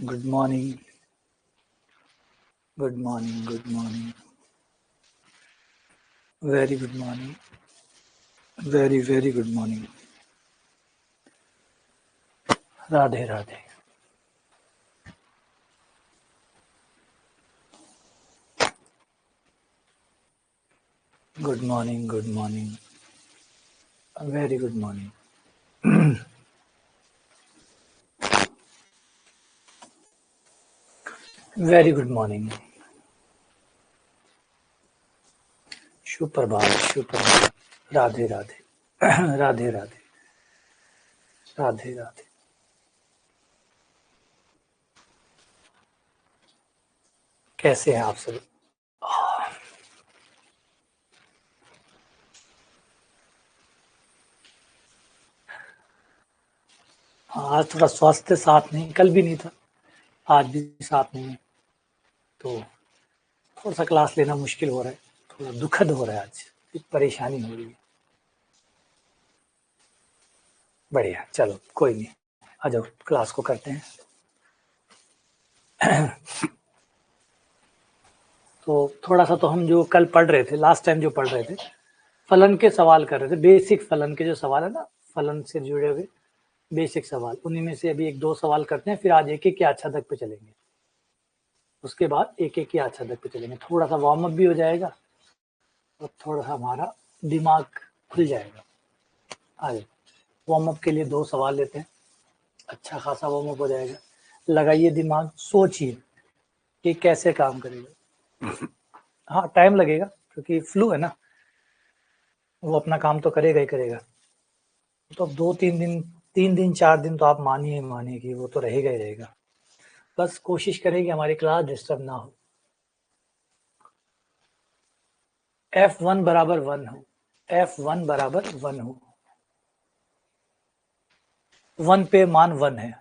Good morning. Good morning. Good morning. Very good morning. Very, very good morning. Radhe Radhe. Good morning. Good morning. Very good morning. Very good morning. शुभ प्रभात. शुभ प्रभात. राधे राधे. राधे राधे. राधे राधे. कैसे हैं आप सब? आज थोड़ा स्वास्थ्य साथ नहीं, कल भी नहीं था, आज भी साथ नहीं है, तो थोड़ा सा क्लास लेना मुश्किल हो रहा है, थोड़ा दुखद हो रहा है, आज एक परेशानी हो रही है. बढ़िया, चलो कोई नहीं, आ जाओ क्लास को करते हैं. तो थोड़ा सा तो हम जो कल पढ़ रहे थे, लास्ट टाइम जो पढ़ रहे थे, फलन के सवाल कर रहे थे, बेसिक फलन के जो सवाल है ना, फलन से जुड़े हुए बेसिक सवाल, उन्हीं में से अभी एक दो सवाल करते हैं, फिर आज एक एक के आच्छादक पे चलेंगे. उसके बाद एक एक के आच्छादक पे चलेंगे, थोड़ा सा वार्म अप भी हो जाएगा और थोड़ा सा हमारा दिमाग खुल जाएगा. आज वार्म अप के लिए दो सवाल लेते हैं, अच्छा खासा वार्म अप हो जाएगा. लगाइए दिमाग, सोचिए कि कैसे काम करेगा. हाँ, टाइम लगेगा क्योंकि फ्लू है ना, वो अपना काम तो करेगा ही करेगा. तो 2-3 दिन, 3 दिन 4 दिन तो आप मानिए कि वो तो रहेगा ही रहेगा. बस कोशिश करें कि हमारी क्लास डिस्टर्ब ना हो. F1 बराबर 1 हो, F1 बराबर 1 हो, 1 पे मान 1 है.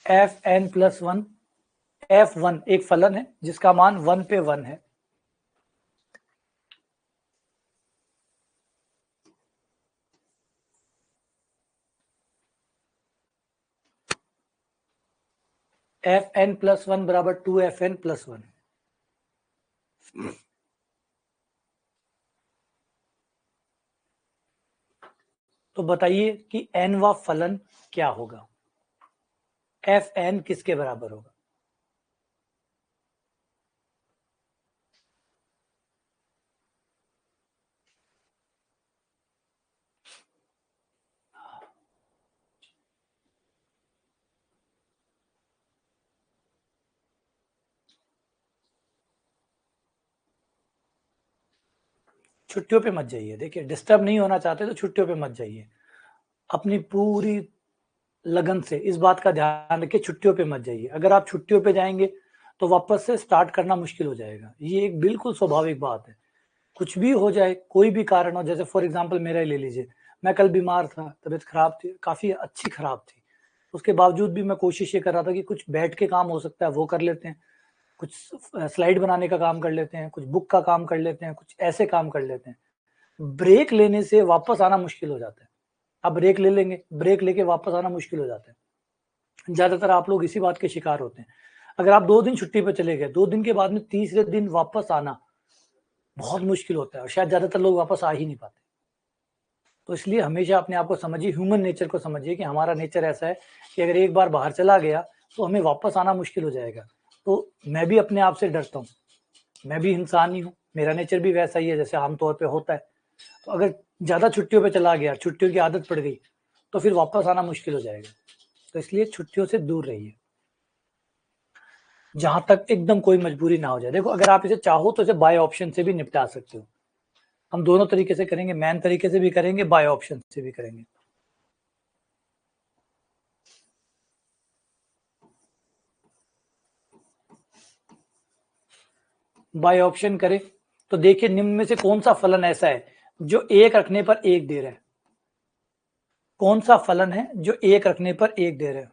Fn प्लस 1, F1 एक फलन है जिसका मान 1 पे 1 है. Fn प्लस 1 बराबर 2Fn प्लस 1. तो बताइए कि nवा फलन क्या होगा, Fn किसके बराबर होगा? छुट्टियों पे मत जाइए, देखिए डिस्टर्ब नहीं होना चाहते तो छुट्टियों पे मत जाइए. अपनी पूरी लगन से इस बात का ध्यान रखिए, छुट्टियों पे मत जाइए. अगर आप छुट्टियों पे जाएंगे तो वापस से स्टार्ट करना मुश्किल हो जाएगा. ये एक बिल्कुल स्वाभाविक बात है. कुछ भी हो जाए, कोई भी कारण हो, जैसे फॉर एग्जांपल मेरा ही ले लीजिए, मैं कल बीमार था, तबीयत खराब थी, काफ़ी अच्छी खराब थी. उसके बावजूद भी मैं कोशिश ये कर रहा था कि कुछ बैठ के काम हो सकता है वो कर लेते हैं, कुछ स्लाइड बनाने का काम कर लेते हैं, कुछ बुक का काम कर लेते हैं, कुछ ऐसे काम कर लेते हैं. ब्रेक लेने से वापस आना मुश्किल हो जाता है. आप ब्रेक ले लेंगे, ब्रेक लेके वापस आना मुश्किल हो जाता है. ज़्यादातर आप लोग इसी बात के शिकार होते हैं. अगर आप 2 दिन छुट्टी पे चले गए, 2 दिन के बाद में तीसरे दिन वापस आना बहुत मुश्किल होता है और शायद ज़्यादातर लोग वापस आ ही नहीं पाते. तो इसलिए हमेशा अपने आप को समझिए, ह्यूमन नेचर को समझिए कि हमारा नेचर ऐसा है कि अगर एक बार बाहर चला गया तो हमें वापस आना मुश्किल हो जाएगा. तो मैं भी अपने आप से डरता हूँ, मैं भी इंसान ही हूँ, मेरा नेचर भी वैसा ही है जैसे आमतौर पे होता है. तो अगर ज़्यादा छुट्टियों पे चला गया, छुट्टियों की आदत पड़ गई, तो फिर वापस आना मुश्किल हो जाएगा. तो इसलिए छुट्टियों से दूर रहिए, जहाँ तक एकदम कोई मजबूरी ना हो जाए. देखो, अगर आप इसे चाहो तो इसे बाय ऑप्शन से भी निपटा सकते हो. हम दोनों तरीके से करेंगे, मैन तरीके से भी करेंगे, बाय ऑप्शन से भी करेंगे. बाय ऑप्शन करें तो देखिए, निम्न में से कौन सा फलन ऐसा है जो एक रखने पर एक दे रहा है? कौन सा फलन है जो एक रखने पर एक दे रहा है?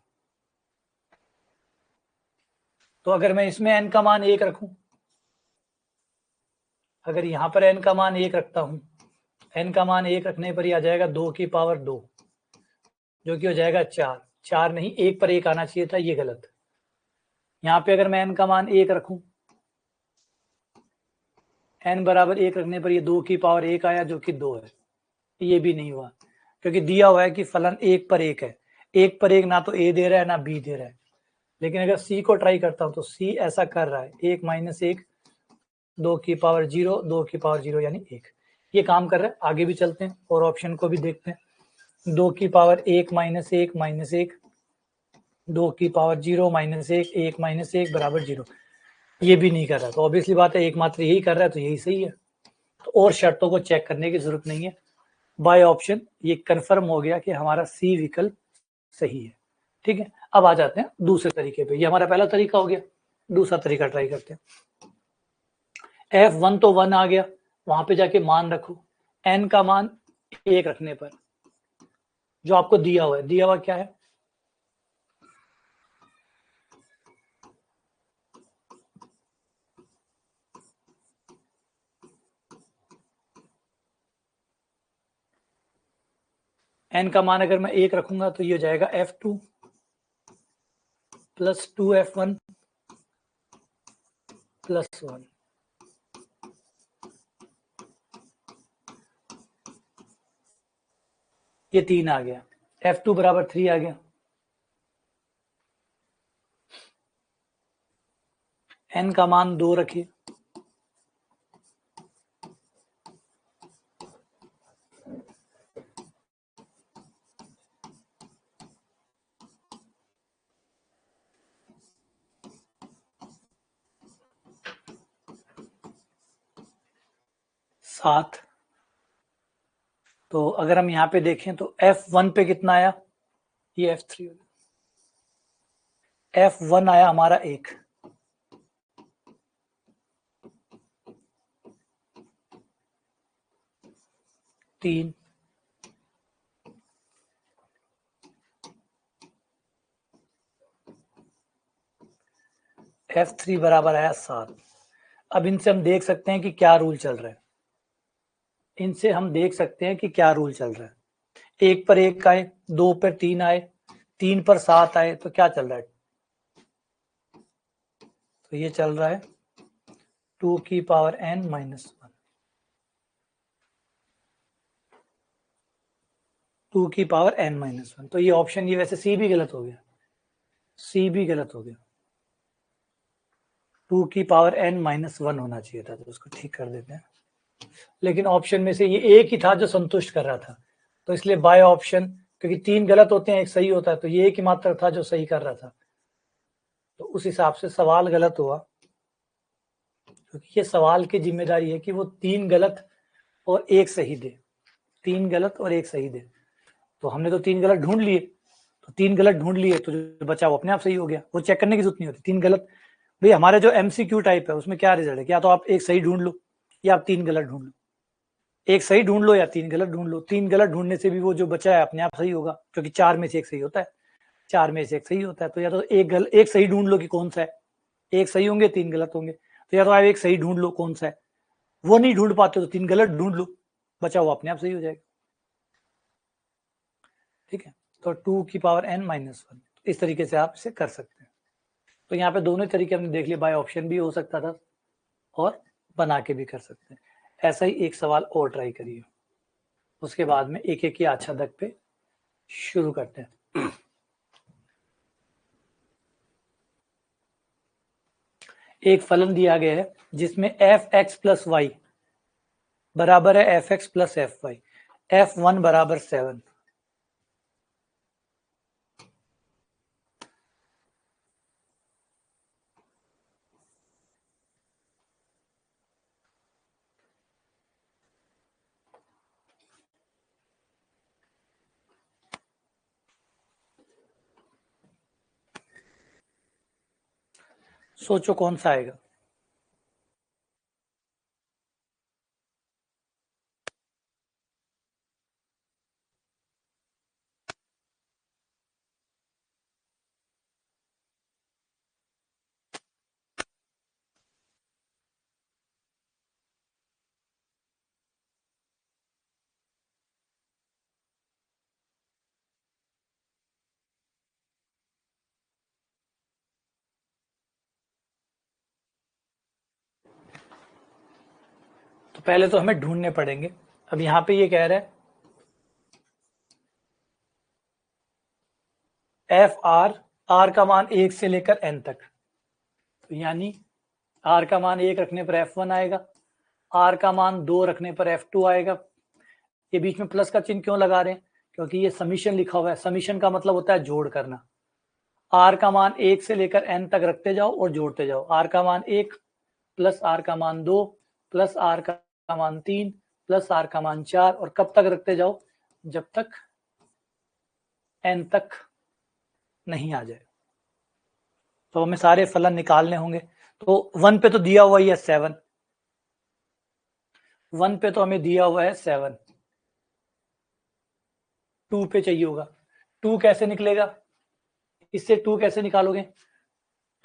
तो अगर मैं इसमें n का मान 1 रखूं, अगर यहां पर n का मान 1 रखता हूं, n का मान 1 रखने पर ही आ जाएगा 2 की पावर 2. जो कि हो जाएगा 4। 4 नहीं, 1 पर 1 आना चाहिए था, ये गलत। यहाँ पे अगर मैं n का मान 1 रखूं, n बराबर 1 रखने पर ये 2 की पावर 1 आया, जो कि 2 है। ये भी नहीं हुआ, क्योंकि दिया हुआ है कि फलन 1 पर 1 है। 1 पर 1 ना तो a दे रहा है ना b दे रहा है। लेकिन अगर c को ट्राई करता हूं तो c ऐसा कर रहा है 1 - 1, 2 की पावर 0, 2 की पावर 0 यानी 1। ये काम कर रहा है। आगे भी चलते हैं और ऑप्शन को भी देखते हैं। 2 की पावर 1 - 1 - 1, 2 की पावर 0 - 1, 1 - 1 बराबर 0। ये भी नहीं कर रहा, तो ऑब्वियसली बात है एकमात्र यही कर रहा है, तो यही सही है। तो और शर्तों को चेक करने की जरूरत नहीं है। बाय ऑप्शन ये कंफर्म हो गया कि हमारा सी विकल्प सही है। ठीक है, अब आ जाते हैं दूसरे तरीके पे। ये हमारा पहला तरीका हो गया। दूसरा तरीका ट्राई करते हैं। F1 तो 1 आ गया, वहां पे जाके मान रखो। n का मान 1 रखने पर जो आपको दिया हुआ है, दिया हुआ क्या है, n का मान अगर मैं 1 रखूंगा तो ये हो जाएगा F2 प्लस 2F1 प्लस 1। ये 3 आ गया। F2 बराबर 3 आ गया। n का मान 2 रखिए, सात। तो अगर हम यहाँ पे देखें तो F1 पे कितना आया, ये F3 हो गया। F1 आया हमारा 1, 3, F3 बराबर आया 7। अब इनसे हम देख सकते हैं कि क्या रूल चल रहा है। इनसे हम देख सकते हैं कि क्या रूल चल रहा है। 1 पर 1 आए, 2 पर 3 आए, 3 पर 7 आए, तो क्या चल रहा है, तो ये चल रहा है 2 की पावर n - 1, 2 की पावर n - 1। तो ये ऑप्शन, ये वैसे सी भी गलत हो गया, सी भी गलत हो गया। 2 की पावर n - 1 होना चाहिए था, तो उसको ठीक कर देते हैं। लेकिन ऑप्शन में से ये एक ही था जो संतुष्ट कर रहा था, तो इसलिए बाय ऑप्शन, क्योंकि 3 गलत होते हैं 1 सही होता है, तो ये एक ही मात्र था जो सही कर रहा था, तो उस हिसाब से सवाल गलत हुआ। क्योंकि ये सवाल की जिम्मेदारी है कि वो 3 गलत और 1 सही दे, 3 गलत और 1 सही दे। तो हमने तो 3 गलत ढूंढ लिए, तो 3 गलत ढूंढ लिए, तो जो बचा वो अपने आप सही हो गया, वो चेक करने की जरूरत नहीं होती। 3 गलत, भाई हमारे जो MCQ टाइप है उसमें क्या रिजल्ट है, या तो आप 1 सही ढूंढ लो या आप 3 गलत ढूंढ लो। 1 सही ढूंढ लो या 3 गलत ढूंढ लो। 3 गलत ढूंढने से भी वो जो बचा है अपने आप सही होगा, क्योंकि 4 में से 1 सही होता है, 4 में से 1 सही होता है। तो या तो एक सही ढूंढ लो कि कौन सा है, 1 सही होंगे 3 गलत होंगे, तो या तो आप 1 सही ढूंढ लो कौन सा है, वो नहीं ढूंढ पाते तो 3 गलत ढूंढ लो, बचा हुआ अपने आप सही हो जाएगा। ठीक है, तो 2 की पावर n - 1, इस तरीके से आप इसे कर सकते हैं। तो यहाँ पे दोनों तरीके हमने देख लिए, बाय ऑप्शन भी हो सकता था और बना के भी कर सकते हैं। ऐसा ही एक सवाल और ट्राई करिए, उसके बाद में एक एक की आच्छादक पे शुरू करते हैं। एक फलन दिया गया है जिसमें f(x + y) बराबर है f(x + fy), f1 बराबर 7। सोचो कौन सा आएगा। पहले तो हमें ढूंढने पड़ेंगे। अब यहाँ पे ये कह रहा है एफ आर का मान 1 से लेकर n तक, तो यानी r का मान 1 रखने पर f1 आएगा, r का मान 2 रखने पर f2 आएगा। ये बीच में प्लस का चिन्ह क्यों लगा रहे हैं? क्योंकि ये समीशन लिखा हुआ है। समीशन का मतलब होता है जोड़ करना। r का मान 1 से लेकर n तक रखते जाओ और जोड़ते जाओ। r का मान 1 प्लस r का मान 2 प्लस r का मान 3 प्लस r का मान 4, और कब तक रखते जाओ? जब तक n तक नहीं आ जाए। तो हमें सारे फलन निकालने होंगे। तो 1 पे तो दिया हुआ ही है 7, 1 पे तो हमें दिया हुआ है 7, 2 पे चाहिए होगा। 2 कैसे निकलेगा? इससे 2 कैसे निकालोगे?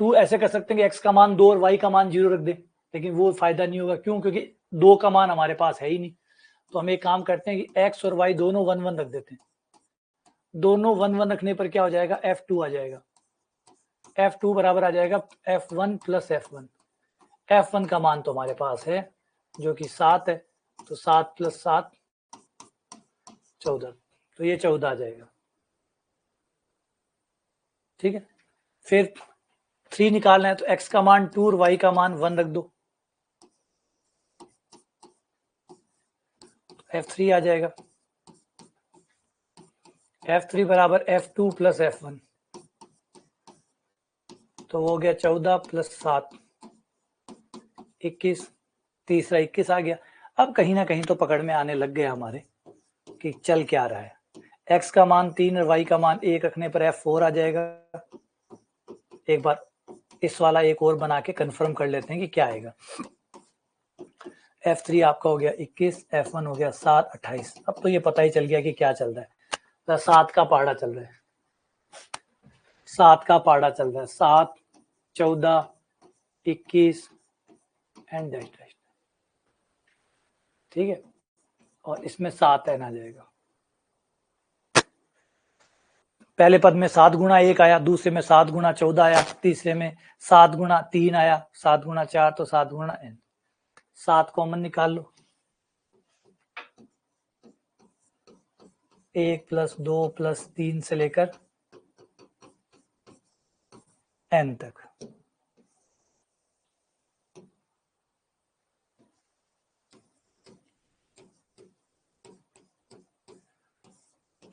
2 ऐसे कर सकते हैं कि x का मान 2 और y का मान 0 रख दे, लेकिन वो फायदा नहीं होगा। क्यों? क्योंकि 2 का मान हमारे पास है ही नहीं। तो हम एक काम करते हैं कि x और y दोनों 1 1 रख देते हैं। दोनों 1 1 रखने पर क्या हो जाएगा? f2 आ जाएगा। f2 बराबर आ जाएगा f1 प्लस f1। f1 का मान तो हमारे पास है जो कि 7 है, तो 7 प्लस 7 14, तो ये 14 आ जाएगा। ठीक है, फिर 3 निकालना है, तो x का मान 2 और y का मान 1 रख दो, f3 आ जाएगा। f3 बराबर f2 प्लस f1, तो हो गया 14 प्लस 7 21, तीसरा 21 आ गया। अब कहीं ना कहीं तो पकड़ में आने लग गया हमारे कि चल क्या रहा है। x का मान 3 और y का मान 1 रखने पर f4 आ जाएगा। एक बार इस वाला एक और बना के कंफर्म कर लेते हैं कि क्या आएगा। f3 आपका हो गया 21, f1 हो गया 7 28। अब तो ये पता ही चल गया कि क्या चल रहा है। तो 7 का पहाड़ा चल रहा है, 7 का पहाड़ा चल रहा है, 7 14 21 एंड डैश डैश। ठीक है, और इसमें 7 n आ जाएगा। पहले पद में 7 गुणा 1 आया, दूसरे में 7 गुणा 14 आया, तीसरे में 7 गुणा 3 आया, 7 गुणा 4 तो 7 गुणा n। 7 कॉमन निकाल लो, 1 प्लस 2 प्लस 3 से लेकर n तक।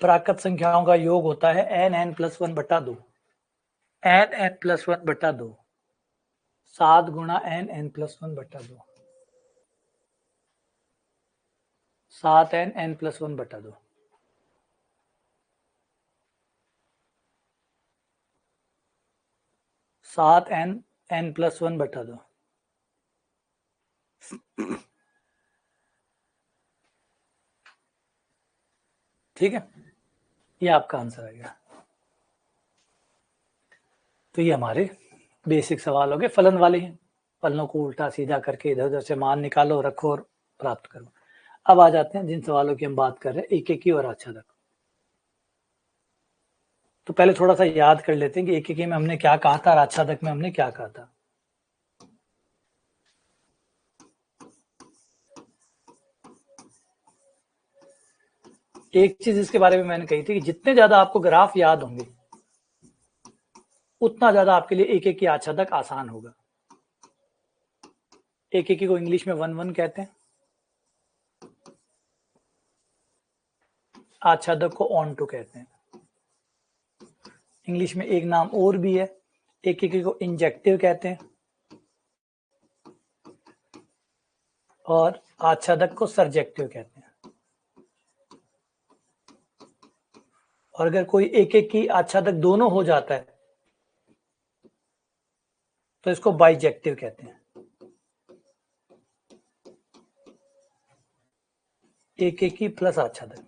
प्राकृत संख्याओं का योग होता है n प्लस 1 बटा 2, n प्लस 1 बटा 2, 7 गुणा n प्लस 1 बटा 2, 7 n प्लस 1 बटा 2। 7 n प्लस 1 बटा 2। ठीक है, ये आपका आंसर आ गया। तो ये हमारे बेसिक सवाल हो गए, फलन वाले हैं। फलनों को उल्टा सीधा करके इधर उधर से मान निकालो, रखो और प्राप्त करो। अब आ जाते हैं जिन सवालों की हम बात कर रहे हैं, एक एक की और आच्छादक। तो पहले थोड़ा सा याद कर लेते हैं कि एक एक में हमने क्या कहा था और आच्छादक में हमने क्या कहा था। एक चीज इसके बारे में मैंने कही थी कि जितने ज्यादा आपको ग्राफ याद होंगे उतना ज्यादा आपके लिए एक एक की आच्छादक आसान होगा। एक एक को इंग्लिश में 1 1 कहते हैं, आच्छादक को ऑन टू कहते हैं। इंग्लिश में एक नाम और भी है, एक एक को इंजेक्टिव कहते हैं और आच्छादक को सर्जेक्टिव कहते हैं। और अगर कोई एक एक की आच्छादक दोनों हो जाता है तो इसको बाइजेक्टिव कहते हैं। एक एक की प्लस आच्छादक।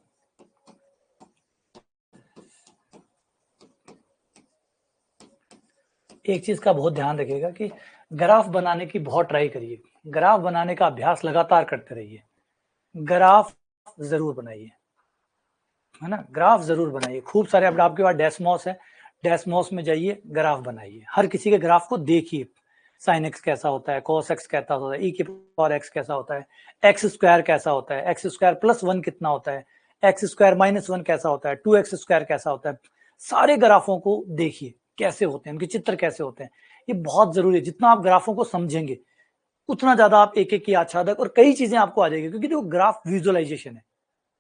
एक चीज का बहुत ध्यान रखिएगा कि ग्राफ बनाने की बहुत ट्राई करिए, ग्राफ बनाने का अभ्यास लगातार करते रहिए। ग्राफ जरूर बनाइए, है ना, ग्राफ जरूर बनाइए। खूब सारे, अब आपके पास डेस्मॉस है, डेस्मॉस में जाइए, ग्राफ बनाइए। हर किसी के ग्राफ को देखिए, साइन एक्स कैसा होता है, कॉस एक्स कैसा होता है, ई की पावर एक्स कैसा होता है, एक्स स्क्वायर कैसा होता है, एक्स स्क्वायर प्लस 1 कितना होता है, एक्स स्क्वायर माइनस 1 कैसा होता है, 2x स्क्वायर कैसा होता है। सारे ग्राफों को देखिए कैसे होते हैं, उनके चित्र कैसे होते हैं, ये बहुत जरूरी है। जितना आप ग्राफों को समझेंगे उतना ज्यादा आप एक एक की आच्छादक और कई चीजें आपको आ जाएगी, क्योंकि देखो ग्राफ विजुअलाइजेशन है।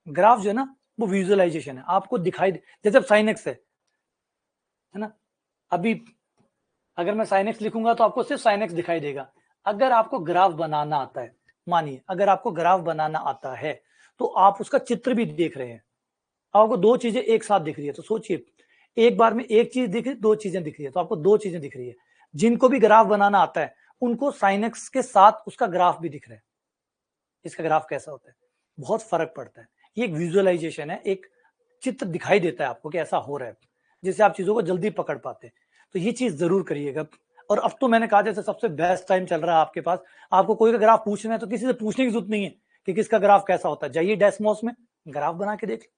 ग्राफ जो है ना वो विजुअलाइजेशन है, आपको दिखाई जैसे साइन एक्स है ना, अभी अगर मैं साइन एक्स लिखूंगा तो आपको सिर्फ साइन एक्स दिखाई देगा। अगर आपको ग्राफ बनाना आता है, मानिए अगर आपको ग्राफ बनाना आता है तो आप उसका चित्र भी देख रहे हैं, आपको दो चीजें एक साथ दिख रही है, तो सोचिए एक बार में एक चीज दिख रही, दो चीजें दिख रही है, तो आपको दो चीजें दिख रही है। जिनको भी ग्राफ बनाना आता है उनको साइन एक्स के साथ उसका ग्राफ भी दिख रहा है, इसका ग्राफ कैसा होता है, बहुत फर्क पड़ता है। ये एक विजुअलाइजेशन है, एक चित्र दिखाई देता है आपको कि ऐसा हो रहा है, जिससे आप चीजों को जल्दी पकड़ पाते हैं। तो ये चीज जरूर करिएगा। और अब तो मैंने कहा जैसे सबसे बेस्ट टाइम चल रहा है आपके पास, आपको कोई का ग्राफ पूछना है तो किसी से पूछने की जरूरत नहीं है कि किसका ग्राफ कैसा होता है, जाइए डेस्मोस में ग्राफ बना के देख लो,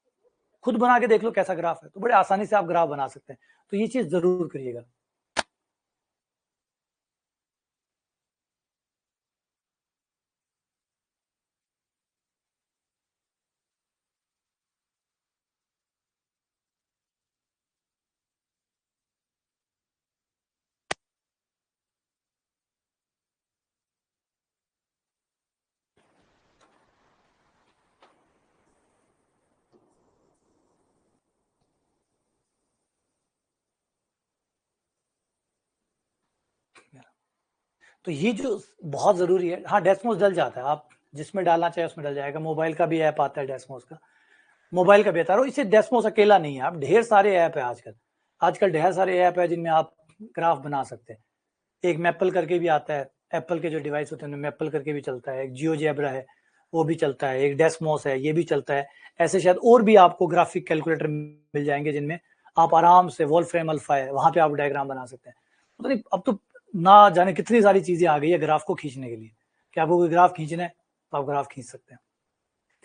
खुद बना के देख लो कैसा ग्राफ है, तो बड़े आसानी से आप ग्राफ बना सकते हैं। तो ये चीज जरूर करिएगा। तो ये जो बहुत जरूरी है, हाँ डेस्मोस डल जाता है, आप जिसमें डालना चाहे उसमें डल जाएगा। मोबाइल का भी ऐप आता है डेस्मोस का, मोबाइल का बेहतर हो, इसे डेस्मोस अकेला नहीं है, आप ढेर सारे ऐप है आजकल, आजकल ढेर सारे ऐप है जिनमें आप ग्राफ बना सकते हैं। एक मैपल करके भी आता है, एप्पल के जो डिवाइस होते हैं उनमें मैपल करके भी चलता है, एक जियो जेब्रा है वो भी चलता है, एक डेस्मोस है ये भी चलता है। ऐसे शायद और भी आपको ग्राफिक कैलकुलेटर मिल जाएंगे जिनमें आप आराम से वोल्फ्रेम अल्फा है वहां पे आप डायग्राम बना सकते हैं। मतलब अब तो ना जाने कितनी सारी चीजें आ गई है ग्राफ को खींचने के लिए, कि आपको कोई ग्राफ खींचना है तो आप ग्राफ खींच सकते हैं।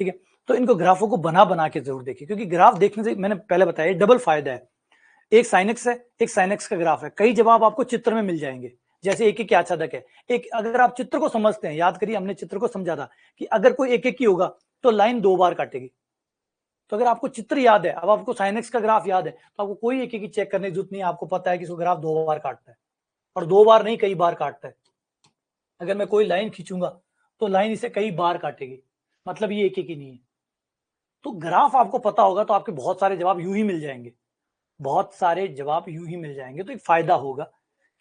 ठीक है, तो इनको ग्राफों को बना बना के जरूर देखिए, क्योंकि ग्राफ देखने से मैंने पहले बताया डबल फायदा है। एक साइनेक्स है, एक साइनेक्स का ग्राफ है, कई जवाब आपको चित्र में मिल जाएंगे, जैसे एक एक की आच्छादक है। एक अगर आप चित्र को समझते हैं, याद करिए हमने चित्र को समझा था कि अगर कोई एक एक की होगा तो लाइन दो बार काटेगी। तो अगर आपको चित्र याद है, अब आपको साइनेक्स का ग्राफ याद है, तो आपको कोई एक एक की चेक करने की जरूरत नहीं है, आपको पता है कि इसको ग्राफ दो बार काटता है, और दो बार नहीं कई बार काटता है। अगर मैं कोई लाइन खींचूंगा तो लाइन इसे कई बार काटेगी, मतलब ये एक एक ही नहीं है। तो ग्राफ आपको पता होगा तो आपके बहुत सारे जवाब यूं ही मिल जाएंगे, बहुत सारे जवाब यूं ही मिल जाएंगे। तो एक फायदा होगा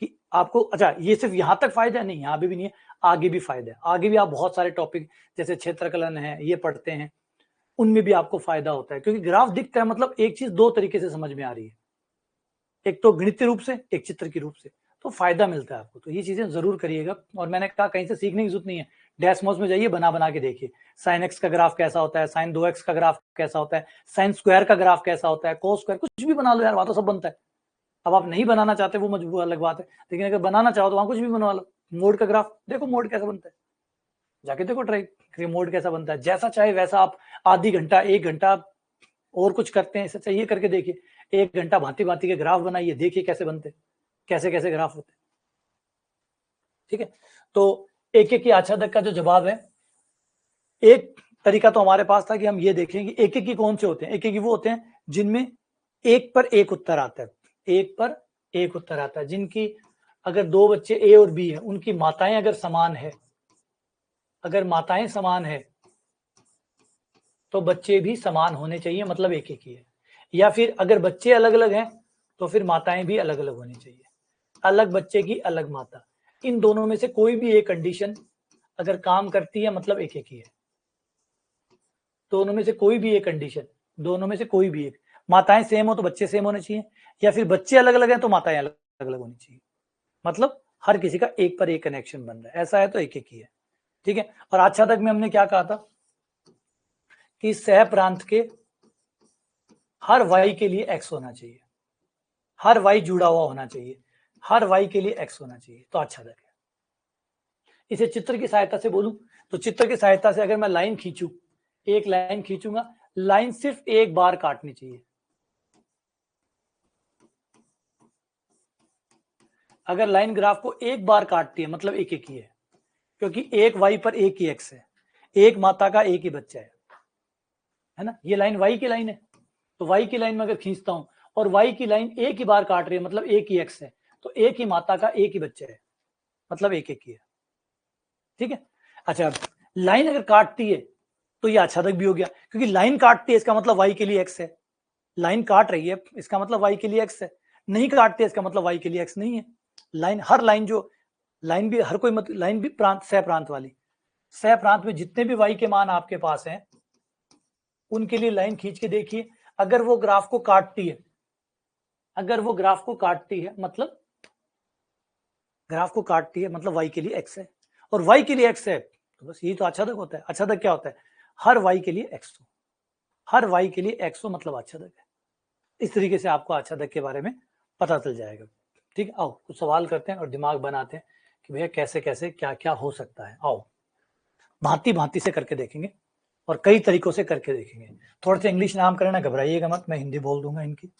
कि आपको, अच्छा ये सिर्फ यहां तक फायदा नहीं, यहां भी नहीं है, आगे भी फायदा है, आगे भी आप बहुत सारे टॉपिक जैसे क्षेत्रकलन है ये पढ़ते हैं, उनमें भी आपको फायदा होता है, क्योंकि ग्राफ दिखता है मतलब एक चीज दो तरीके से समझ में आ रही है, एक तो गणितीय रूप से, एक चित्र के रूप से, तो फायदा मिलता है आपको। तो ये चीजें जरूर करिएगा, और मैंने कहा कहीं से सीखने की जरूरत नहीं है, डेस्मोस में जाइए बना बना के देखिए, साइन एक्स का ग्राफ कैसा होता है, साइन 2x का ग्राफ कैसा होता है, साइन स्क्वायर का ग्राफ कैसा होता है, कोस स्क्वायर, कुछ भी बना लो यार, वहां तो सब बनता है। अब आप नहीं बनाना चाहते वो मजबूर अलग बात है, लेकिन अगर बनाना चाहो तो वहां कुछ भी बनवा लो। मोड का ग्राफ देखो, मोड कैसा बनता है, जाके देखो ट्राई करिए मोड कैसा बनता है, जैसा चाहे वैसा आप आधी घंटा एक घंटा और कुछ करते हैं, ऐसा चाहिए करके देखिए, एक घंटा भांति भांति के ग्राफ बनाइए, देखिए कैसे बनते, कैसे कैसे ग्राफ होते। ठीक है, तो एक एक की आच्छादक का जो जवाब है, एक तरीका तो हमारे पास था कि हम ये देखें कि एक एक की कौन से होते हैं, एक एक की वो होते हैं जिनमें एक पर एक उत्तर आता है, एक पर एक उत्तर आता है, जिनकी अगर दो बच्चे ए और बी है, उनकी माताएं अगर समान है, अगर माताएं समान है तो बच्चे भी समान होने चाहिए, मतलब एक एक ही है। या फिर अगर बच्चे अलग अलग हैं तो फिर माताएं भी अलग अलग होनी चाहिए, अलग बच्चे की अलग माता, इन दोनों में से कोई भी एक कंडीशन अगर काम करती है मतलब एक एक ही है। दोनों में से कोई भी एक कंडीशन, दोनों में से कोई भी एक, माताएं सेम हो तो बच्चे सेम होने चाहिए, या फिर बच्चे अलग अलग हैं तो माताएं अलग अलग होनी चाहिए, मतलब हर किसी का एक पर एक कनेक्शन बन रहा है, ऐसा है तो एक एक ही है। ठीक है, और आच्छादक में हमने क्या कहा था कि सह प्रांत के हर वाई के लिए एक्स होना चाहिए, हर वाई जुड़ा हुआ होना चाहिए, हर वाई के लिए एक्स होना चाहिए, तो आच्छादक है। इसे चित्र की सहायता से बोलूं तो चित्र की सहायता से अगर मैं लाइन खींचूं, एक लाइन खींचूंगा, लाइन सिर्फ एक बार काटनी चाहिए। अगर लाइन ग्राफ को एक बार काटती है मतलब एक एक ही है, क्योंकि एक y पर एक ही x है, एक माता का एक ही बच्चा है ना। ये लाइन y की लाइन है, तो y की लाइन में अगर खींचता हूं और y की लाइन एक ही बार काट रही है मतलब एक ही x है, तो एक ही माता का एक ही बच्चा है मतलब एक एक ही है, ठीक है। अच्छा, लाइन अगर काटती है तो ये आच्छादक भी हो गया, क्योंकि लाइन काटती है इसका मतलब y के लिए x है, लाइन काट रही है इसका मतलब y के लिए x है, नहीं काटती है इसका मतलब y के लिए x नहीं है। लाइन, हर लाइन जो लाइन भी हर कोई मतलब लाइन भी प्रांत सह प्रांत वाली, सह प्रांत में जितने भी y के मान आपके पास हैं उनके लिए लाइन खींच के देखिए, अगर वो ग्राफ को काटती है, अगर वो ग्राफ को काटती है मतलब ग्राफ को काटती है मतलब y के लिए x है, और y के लिए x है तो बस यही तो आच्छादक होता है। आच्छादक क्या होता है? हर y के लिए x हो, हर y के लिए x हो मतलब आच्छादक है। इस तरीके से आपको आच्छादक के बारे में पता चल जाएगा, ठीक है। आओ कुछ सवाल करते हैं और दिमाग बनाते हैं कि भैया कैसे कैसे क्या क्या हो सकता है। आओ भांति भांति से करके देखेंगे और कई तरीकों से करके देखेंगे। थोड़ा सा इंग्लिश नाम करना घबराइएगा मत, मैं हिंदी बोल दूंगा इनकी,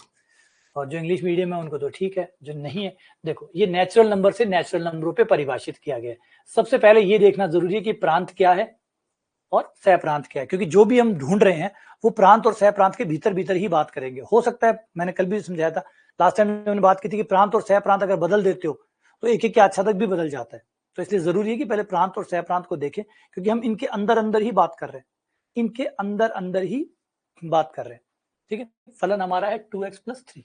और जो इंग्लिश मीडियम है उनको तो ठीक है, जो नहीं है देखो ये नेचुरल नंबर से नेचुरल नंबरों पे परिभाषित किया गया है। सबसे पहले ये देखना जरूरी है कि प्रांत क्या है और सह प्रांत क्या है, क्योंकि जो भी हम ढूंढ रहे हैं वो प्रांत और सह प्रांत के भीतर भीतर ही बात करेंगे। हो सकता है, मैंने कल भी समझाया था, लास्ट टाइम मैंने बात की थी कि प्रांत और सह प्रांत अगर बदल देते हो तो एक एक के आच्छादक भी बदल जाता है, तो इसलिए जरूरी है कि पहले प्रांत और सह प्रांत को देखें, क्योंकि हम इनके अंदर अंदर ही बात कर रहे हैं, इनके अंदर अंदर ही बात कर रहे हैं, ठीक है। फलन हमारा है 2x + 3।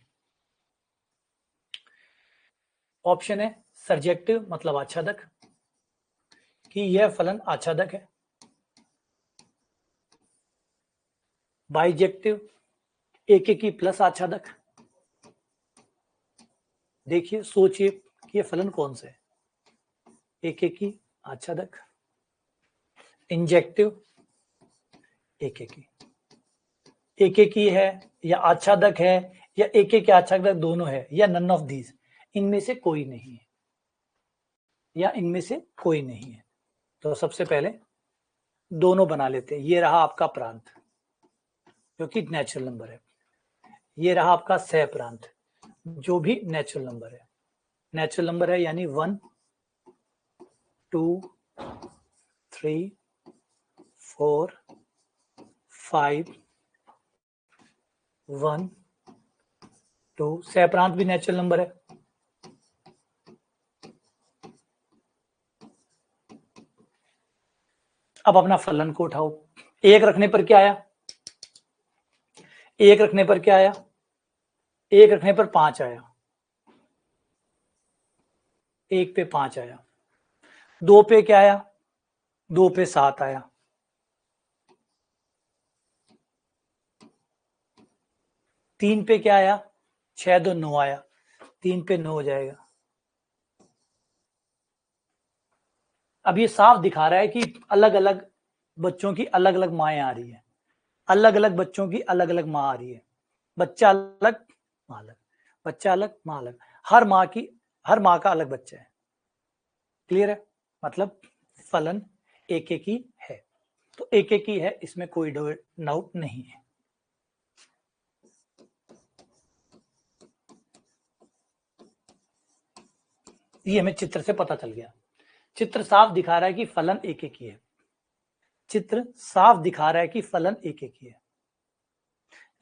ऑप्शन है सर्जेक्टिव मतलब आच्छादक, कि यह फलन आच्छादक है। बाइजेक्टिव एक एक की प्लस आच्छादक। देखिए सोचिए कि ये फलन कौन से है, एक एक की आच्छादक। इंजेक्टिव एक एक ही है या आच्छादक है या एक एक आच्छादक दोनों है या नन ऑफ दीज, इनमें से कोई नहीं है, या इनमें से कोई नहीं है। तो सबसे पहले दोनों बना लेते हैं। ये रहा आपका प्रांत जो कि नेचुरल नंबर है, ये रहा आपका सह प्रांत जो भी नेचुरल नंबर है। नेचुरल नंबर है यानी 1 2 3 4 5 1 2। सह प्रांत भी नेचुरल नंबर है। अब अपना फलन को उठाओ, एक रखने पर क्या आया, एक रखने पर क्या आया, एक रखने पर 5 आया, एक पे 5 आया। 2 पे क्या आया, 2 पे 7 आया। 3 पे क्या आया, 6 2 9 आया, 3 पे 9 हो जाएगा। अब ये साफ दिखा रहा है कि अलग अलग बच्चों की अलग अलग माएँ आ रही है, अलग अलग बच्चों की अलग अलग माँ आ रही है, बच्चा अलग माँ अलग, बच्चा अलग माँ अलग, हर माँ का अलग बच्चा है। क्लियर है? मतलब फलन एक एक ही है, तो एक एक ही है, इसमें कोई डाउट नहीं है। ये हमें चित्र से पता चल गया, चित्र साफ दिखा रहा है कि फलन एक एक ही है, चित्र साफ दिखा रहा है कि फलन एक एक ही है।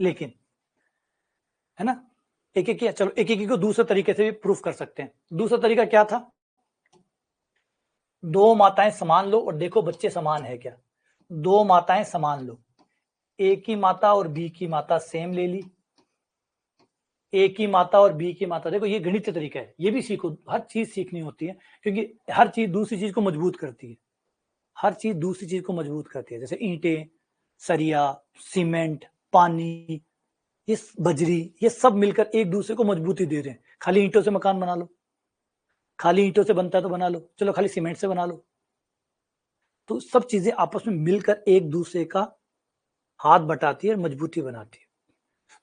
लेकिन है ना, एक एक ही है। चलो एक एक ही को दूसरे तरीके से भी प्रूफ कर सकते हैं। दूसरा तरीका क्या था, दो माताएं समान लो और देखो बच्चे समान है क्या। दो माताएं समान लो, ए की माता और बी की माता सेम ले ली, ए की माता और बी की माता, देखो ये गणितीय तरीका है, ये भी सीखो, हर चीज सीखनी होती है, क्योंकि हर चीज दूसरी चीज को मजबूत करती है, हर चीज दूसरी चीज को मजबूत करती है। जैसे ईंटें, सरिया, सीमेंट, पानी, ये बजरी, ये सब मिलकर एक दूसरे को मजबूती दे रहे हैं। खाली ईंटों से मकान बना लो, खाली ईंटों से बनता है तो बना लो, चलो खाली सीमेंट से बना लो, तो सब चीजें आपस में मिलकर एक दूसरे का हाथ बटाती है और मजबूती बनाती है।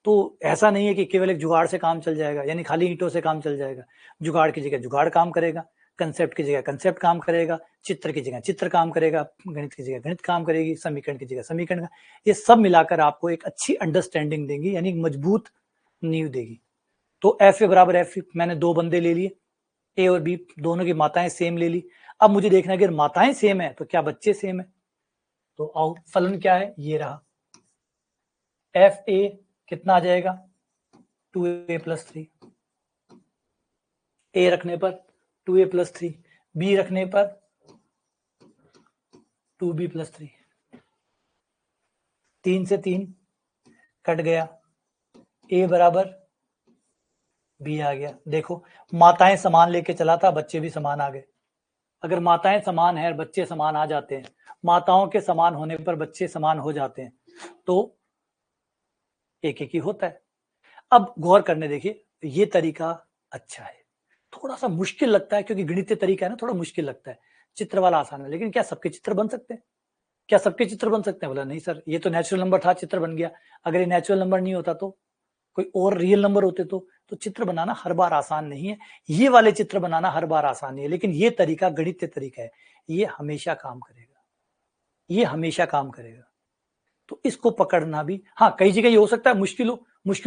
तो ऐसा नहीं है कि केवल एक जुगाड़ से काम चल जाएगा, यानी खाली ईंटों से काम चल जाएगा। जुगाड़ की जगह जुगाड़ काम करेगा, कंसेप्ट की जगह कंसेप्ट काम करेगा, चित्र की जगह चित्र काम करेगा, गणित की जगह गणित काम करेगी, समीकरण की जगह समीकरण, ये सब मिलाकर आपको एक अच्छी अंडरस्टैंडिंग देंगी, यानी मजबूत नींव देगी। तो एफ बराबर एफ, मैंने दो बंदे ले लिए, ए और बी दोनों की माताएं सेम ले ली। अब मुझे देखना है अगर माताएं सेम है तो क्या बच्चे सेम है। तो आओ फलन क्या है, ये रहा एफ ए कितना आ जाएगा 2a+3, ए रखने पर 2a+3, बी रखने पर 2b+3, 3 से 3 कट गया, ए बराबर बी आ गया। देखो माताएं समान लेके चला था, बच्चे भी समान आ गए। अगर माताएं समान है, बच्चे समान आ जाते हैं, माताओं के समान होने पर बच्चे समान हो जाते हैं, तो एक एक ही होता है। अब गौर करने देखिए, ये तरीका अच्छा है, थोड़ा सा मुश्किल लगता है क्योंकि गणितीय तरीका है ना, थोड़ा मुश्किल लगता है। चित्र वाला आसान है, लेकिन क्या सबके चित्र बन सकते हैं? क्या सबके चित्र बन सकते हैं? बोला नहीं सर, ये तो नेचुरल नंबर था, चित्र बन गया। अगर ये नेचुरल नंबर नहीं होता तो कोई और रियल नंबर होते तो चित्र बनाना हर बार आसान नहीं है। ये वाले चित्र बनाना हर बार आसान नहीं है, लेकिन ये तरीका गणितीय तरीका है, ये हमेशा काम करेगा, ये हमेशा काम करेगा। तो इसको पकड़ना भी, हाँ कई जगह ये हो सकता है मुश्किल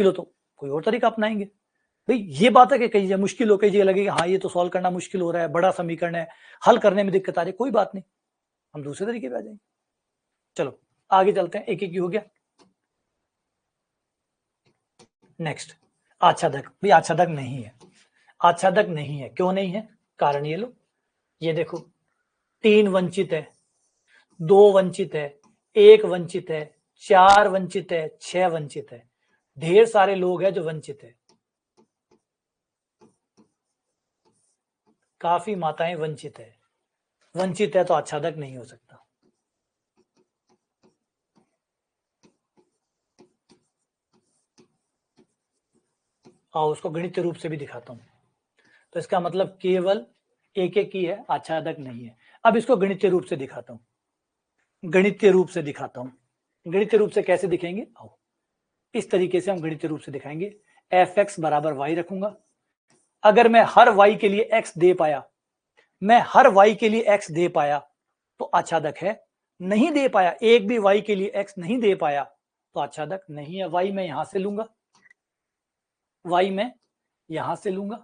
हो तो कोई और तरीका अपनाएंगे। भाई ये बात है कि कई जगह मुश्किल हो, कई जगह लगेगा हाँ ये तो सॉल्व करना मुश्किल हो रहा है, बड़ा समीकरण है, हल करने में दिक्कत आ रही है, कोई बात नहीं, हम दूसरे तरीके पे आ जाएंगे। चलो आगे चलते हैं, एक एक हो गया। नेक्स्ट आच्छादक, भाई आच्छादक नहीं है, आच्छादक नहीं है, क्यों नहीं है? कारण ये लो, ये देखो 3 वंचित है, 2 वंचित है, 1 वंचित है, 4 वंचित है, 6 वंचित है, ढेर सारे लोग हैं जो वंचित है, काफी माताएं वंचित है तो आच्छादक नहीं हो सकता। आओ उसको गणितीय रूप से भी दिखाता हूं। तो इसका मतलब केवल एक एक ही है, आच्छादक नहीं है। अब इसको गणितीय रूप से दिखाता हूं, गणितीय रूप से दिखाता हूं। गणितीय रूप से कैसे दिखेंगे, आओ इस तरीके से हम गणितीय रूप से दिखाएंगे। एफ एक्स बराबर वाई रखूंगा। अगर मैं हर वाई के लिए एक्स दे पाया, मैं हर वाई के लिए एक्स दे पाया तो आच्छादक है। नहीं दे पाया, एक भी वाई के लिए एक्स नहीं दे पाया तो आच्छादक नहीं है। वाई मैं यहां से लूंगा, वाई मैं यहां से लूंगा,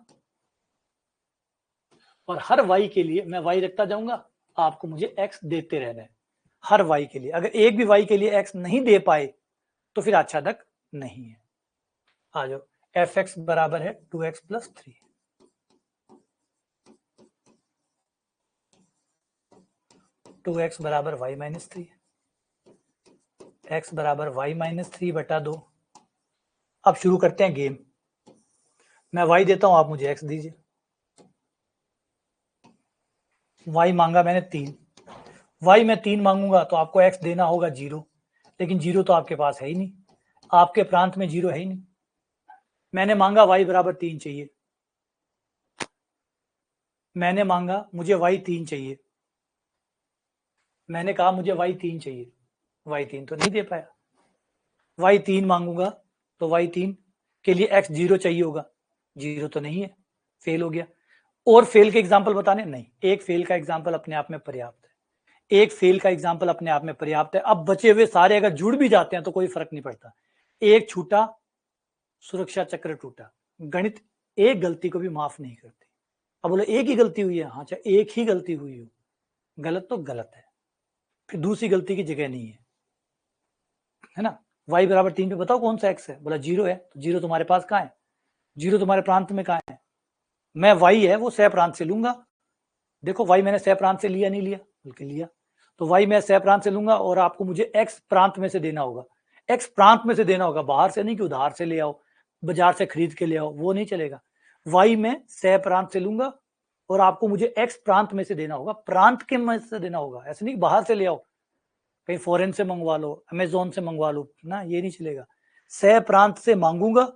और हर वाई के लिए मैं वाई रखता जाऊंगा, आपको मुझे एक्स देते रहना है हर वाई के लिए। अगर एक भी वाई के लिए एक्स नहीं दे पाए तो फिर आच्छादक नहीं है। आ जाओ, एफ एक्स बराबर है 2x+3, 2x बराबर y-3, x बराबर y-3/2। अब शुरू करते हैं गेम। मैं y देता हूं, आप मुझे x दीजिए। y मांगा मैंने 3, y मैं 3 मांगूंगा तो आपको x देना होगा 0, लेकिन 0 तो आपके पास है ही नहीं, आपके प्रांत में 0 है ही नहीं। मैंने मांगा y बराबर 3 चाहिए, मैंने मांगा मुझे y 3 चाहिए, मैंने कहा मुझे y 3 चाहिए, y 3 तो नहीं दे पाया। y 3 मांगूंगा तो y 3 के लिए x 0 चाहिए होगा, 0 तो नहीं है, फेल हो गया। और फेल के एग्जाम्पल बताने नहीं, एक फेल का एग्जाम्पल अपने आप में पर्याप्त है, एक फेल का एग्जाम्पल अपने आप में पर्याप्त है। अब बचे हुए सारे अगर जुड़ भी जाते हैं तो कोई फर्क नहीं पड़ता, एक छूटा सुरक्षा चक्र टूटा। गणित एक गलती को भी माफ नहीं करती। अब बोले एक ही गलती हुई है, हाँ चाहे एक ही गलती हुई हो, गलत तो गलत है, फिर दूसरी गलती की जगह नहीं है ना। y बराबर 3 पे बताओ कौन सा x है, बोला 0 है, तो 0 तुम्हारे पास कहाँ है, 0 तुम्हारे प्रांत में कहाँ है। मैं y है वो सह प्रांत से लूंगा, देखो y मैंने सह प्रांत से लिया नहीं लिया, बल्कि लिया, तो y मैं सह प्रांत से लूंगा और आपको मुझे x प्रांत में से देना होगा, x प्रांत में से देना होगा, बाहर से नहीं कि उधार से ले आओ, बाजार से खरीद के ले आओ, वो नहीं चलेगा। y मैं सह प्रांत से लूंगा और आपको मुझे x प्रांत में से देना होगा, प्रांत के में से देना होगा, ऐसे नहीं बाहर से ले आओ, कहीं फॉरेन से मंगवा लो, अमेजोन से मंगवा लो ना, ये नहीं चलेगा। सह प्रांत से मांगूंगा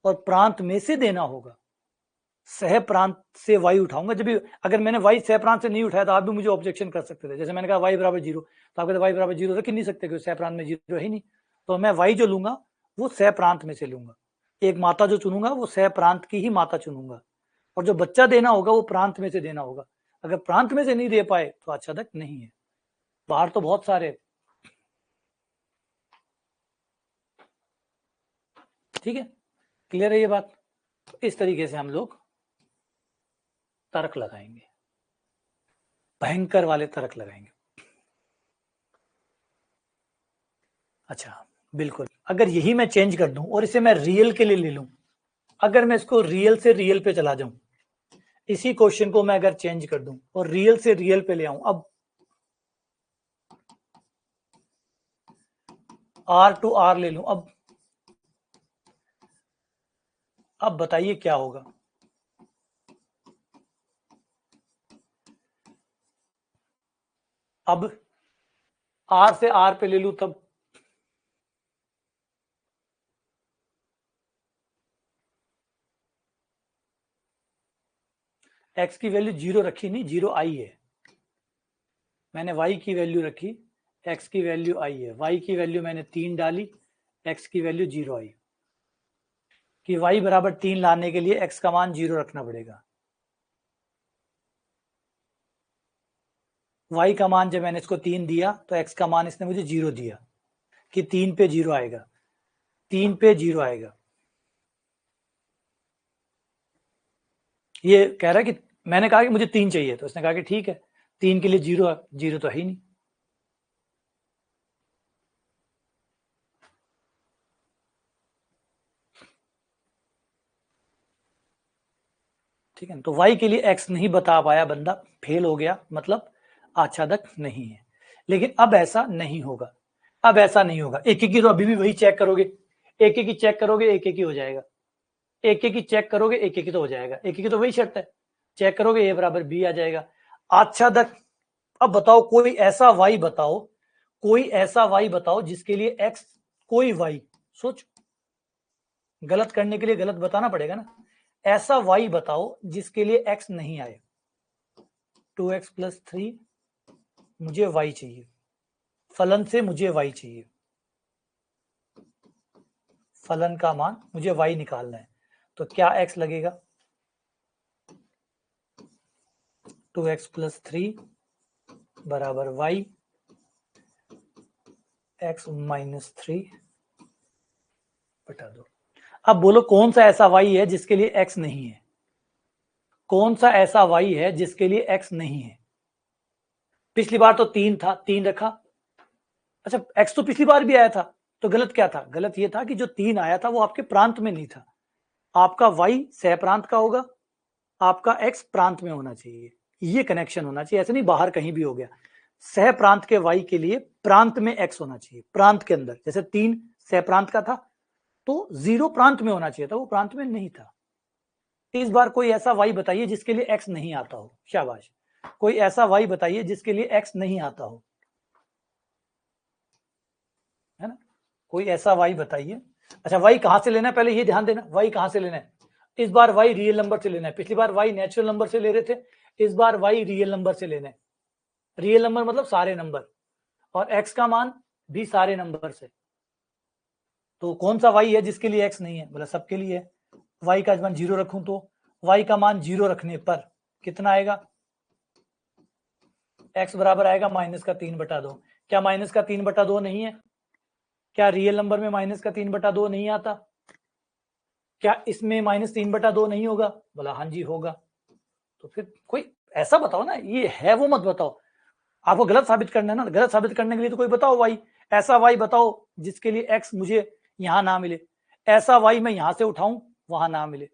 और प्रांत में से देना होगा। सह प्रांत से वाई उठाऊंगा, जब भी अगर मैंने वाई सह प्रांत से नहीं उठाया तो आप भी मुझे ऑब्जेक्शन कर सकते थे, जैसे मैंने कहा वाई बराबर 0, तो आप कहते वाई बराबर 0 रख ही नहीं सकते क्योंकि सह प्रांत में 0 है ही नहीं। तो मैं वाई जो लूंगा वो सह प्रांत में से लूंगा, एक माता जो चुनूंगा वो सह प्रांत की ही माता चुनूंगा, और जो बच्चा देना होगा वो प्रांत में से देना होगा। अगर प्रांत में से नहीं दे पाए तो आच्छादक नहीं है। बाहर तो बहुत सारे, ठीक है, क्लियर है ये बात। इस तरीके से हम लोग तर्क लगाएंगे, भयंकर वाले तर्क लगाएंगे। अच्छा बिल्कुल, अगर यही मैं चेंज कर दूं और इसे मैं रियल के लिए ले लूं, अगर मैं इसको रियल से रियल पे चला जाऊं, इसी क्वेश्चन को मैं अगर चेंज कर दूं और रियल से रियल पे ले आऊं, अब R टू R ले लूं, अब बताइए क्या होगा। अब R से R पे ले लूं तब x की वैल्यू 0 रखी नहीं, 0 आई है। मैंने y की वैल्यू रखी, x की वैल्यू आई है, y की वैल्यू मैंने 3 डाली, x की वैल्यू 0 आई। कि y बराबर 3 लाने के लिए x का मान 0 रखना पड़ेगा। y का मान जब मैंने इसको 3 दिया तो x का मान इसने मुझे 0 दिया, कि 3 पे 0 आएगा, 3 पे 0 आएगा। ये कह रहा है कि मैंने कहा कि मुझे 3 चाहिए, तो उसने कहा कि ठीक है, 3 के लिए 0 है, 0 तो है ही नहीं। ठीक है, तो y के लिए x नहीं बता पाया बंदा, फेल हो गया, मतलब आच्छादक नहीं है। लेकिन अब ऐसा नहीं होगा, अब ऐसा नहीं होगा। एक एक की तो अभी भी वही चेक करोगे, एक एक की चेक करोगे, एक एक ही हो जाएगा, एक एक की चेक करोगे, एक एक ही तो हो जाएगा, एक एक की तो वही शर्त है, चेक करोगे a बराबर b आ जाएगा, आच्छादक। अब बताओ कोई ऐसा y बताओ, कोई ऐसा y बताओ जिसके लिए x, कोई y, सोच, गलत करने के लिए गलत बताना पड़ेगा ना, ऐसा y बताओ जिसके लिए x नहीं आए। 2x प्लस 3, मुझे y चाहिए, फलन से मुझे y चाहिए, फलन का मान मुझे y निकालना है, तो क्या x लगेगा, 2x प्लस 3 बराबर y, x माइनस 3 बटा 2। अब बोलो कौन सा ऐसा y है जिसके लिए x नहीं है, कौन सा ऐसा y है जिसके लिए x नहीं है। पिछली बार तो 3 था, 3 रखा, अच्छा x तो पिछली बार भी आया था, तो गलत क्या था, गलत ये था कि जो 3 आया था वो आपके प्रांत में नहीं था, आपका y सह प्रांत का होगा, आपका x प्रांत में होना चाहिए, ये कनेक्शन होना चाहिए, ऐसे नहीं बाहर कहीं भी हो गया। सह प्रांत के y के लिए प्रांत में x होना चाहिए, प्रांत के अंदर, जैसे 3 सह प्रांत का था तो 0 प्रांत में होना चाहिए था, वो प्रांत में नहीं था। इस बार कोई ऐसा y बताइए जिसके लिए x नहीं आता हो, शाबाश, कोई ऐसा y बताइए जिसके लिए x नहीं आता हो, है ना, कोई ऐसा y बताइए। अच्छा y कहां से लेना है, पहले ये ध्यान देना, y कहां से लेना है, इस बार y रियल नंबर से लेना है, पिछली बार y नेचुरल नंबर से ले रहे थे, इस बार y रियल नंबर से लेना है, रियल नंबर मतलब सारे नंबर, और x का मान भी सारे नंबर से। तो कौन सा y है जिसके लिए x नहीं है, बोला सबके लिए है, y का मान 0 रखूं तो y का मान 0 रखने पर कितना आएगा, x बराबर आएगा -3/2। क्या -3/2 नहीं है, क्या रियल नंबर में -3/2 नहीं आता, क्या इसमें -3/2 नहीं होगा, बोला हाँ जी होगा। तो फिर कोई ऐसा बताओ ना, ये है वो मत बताओ, आपको गलत साबित करना है ना, गलत साबित करने के लिए तो कोई बताओ y, ऐसा y बताओ जिसके लिए x मुझे यहां ना मिले, ऐसा y मैं यहां से उठाऊं वहां ना मिले,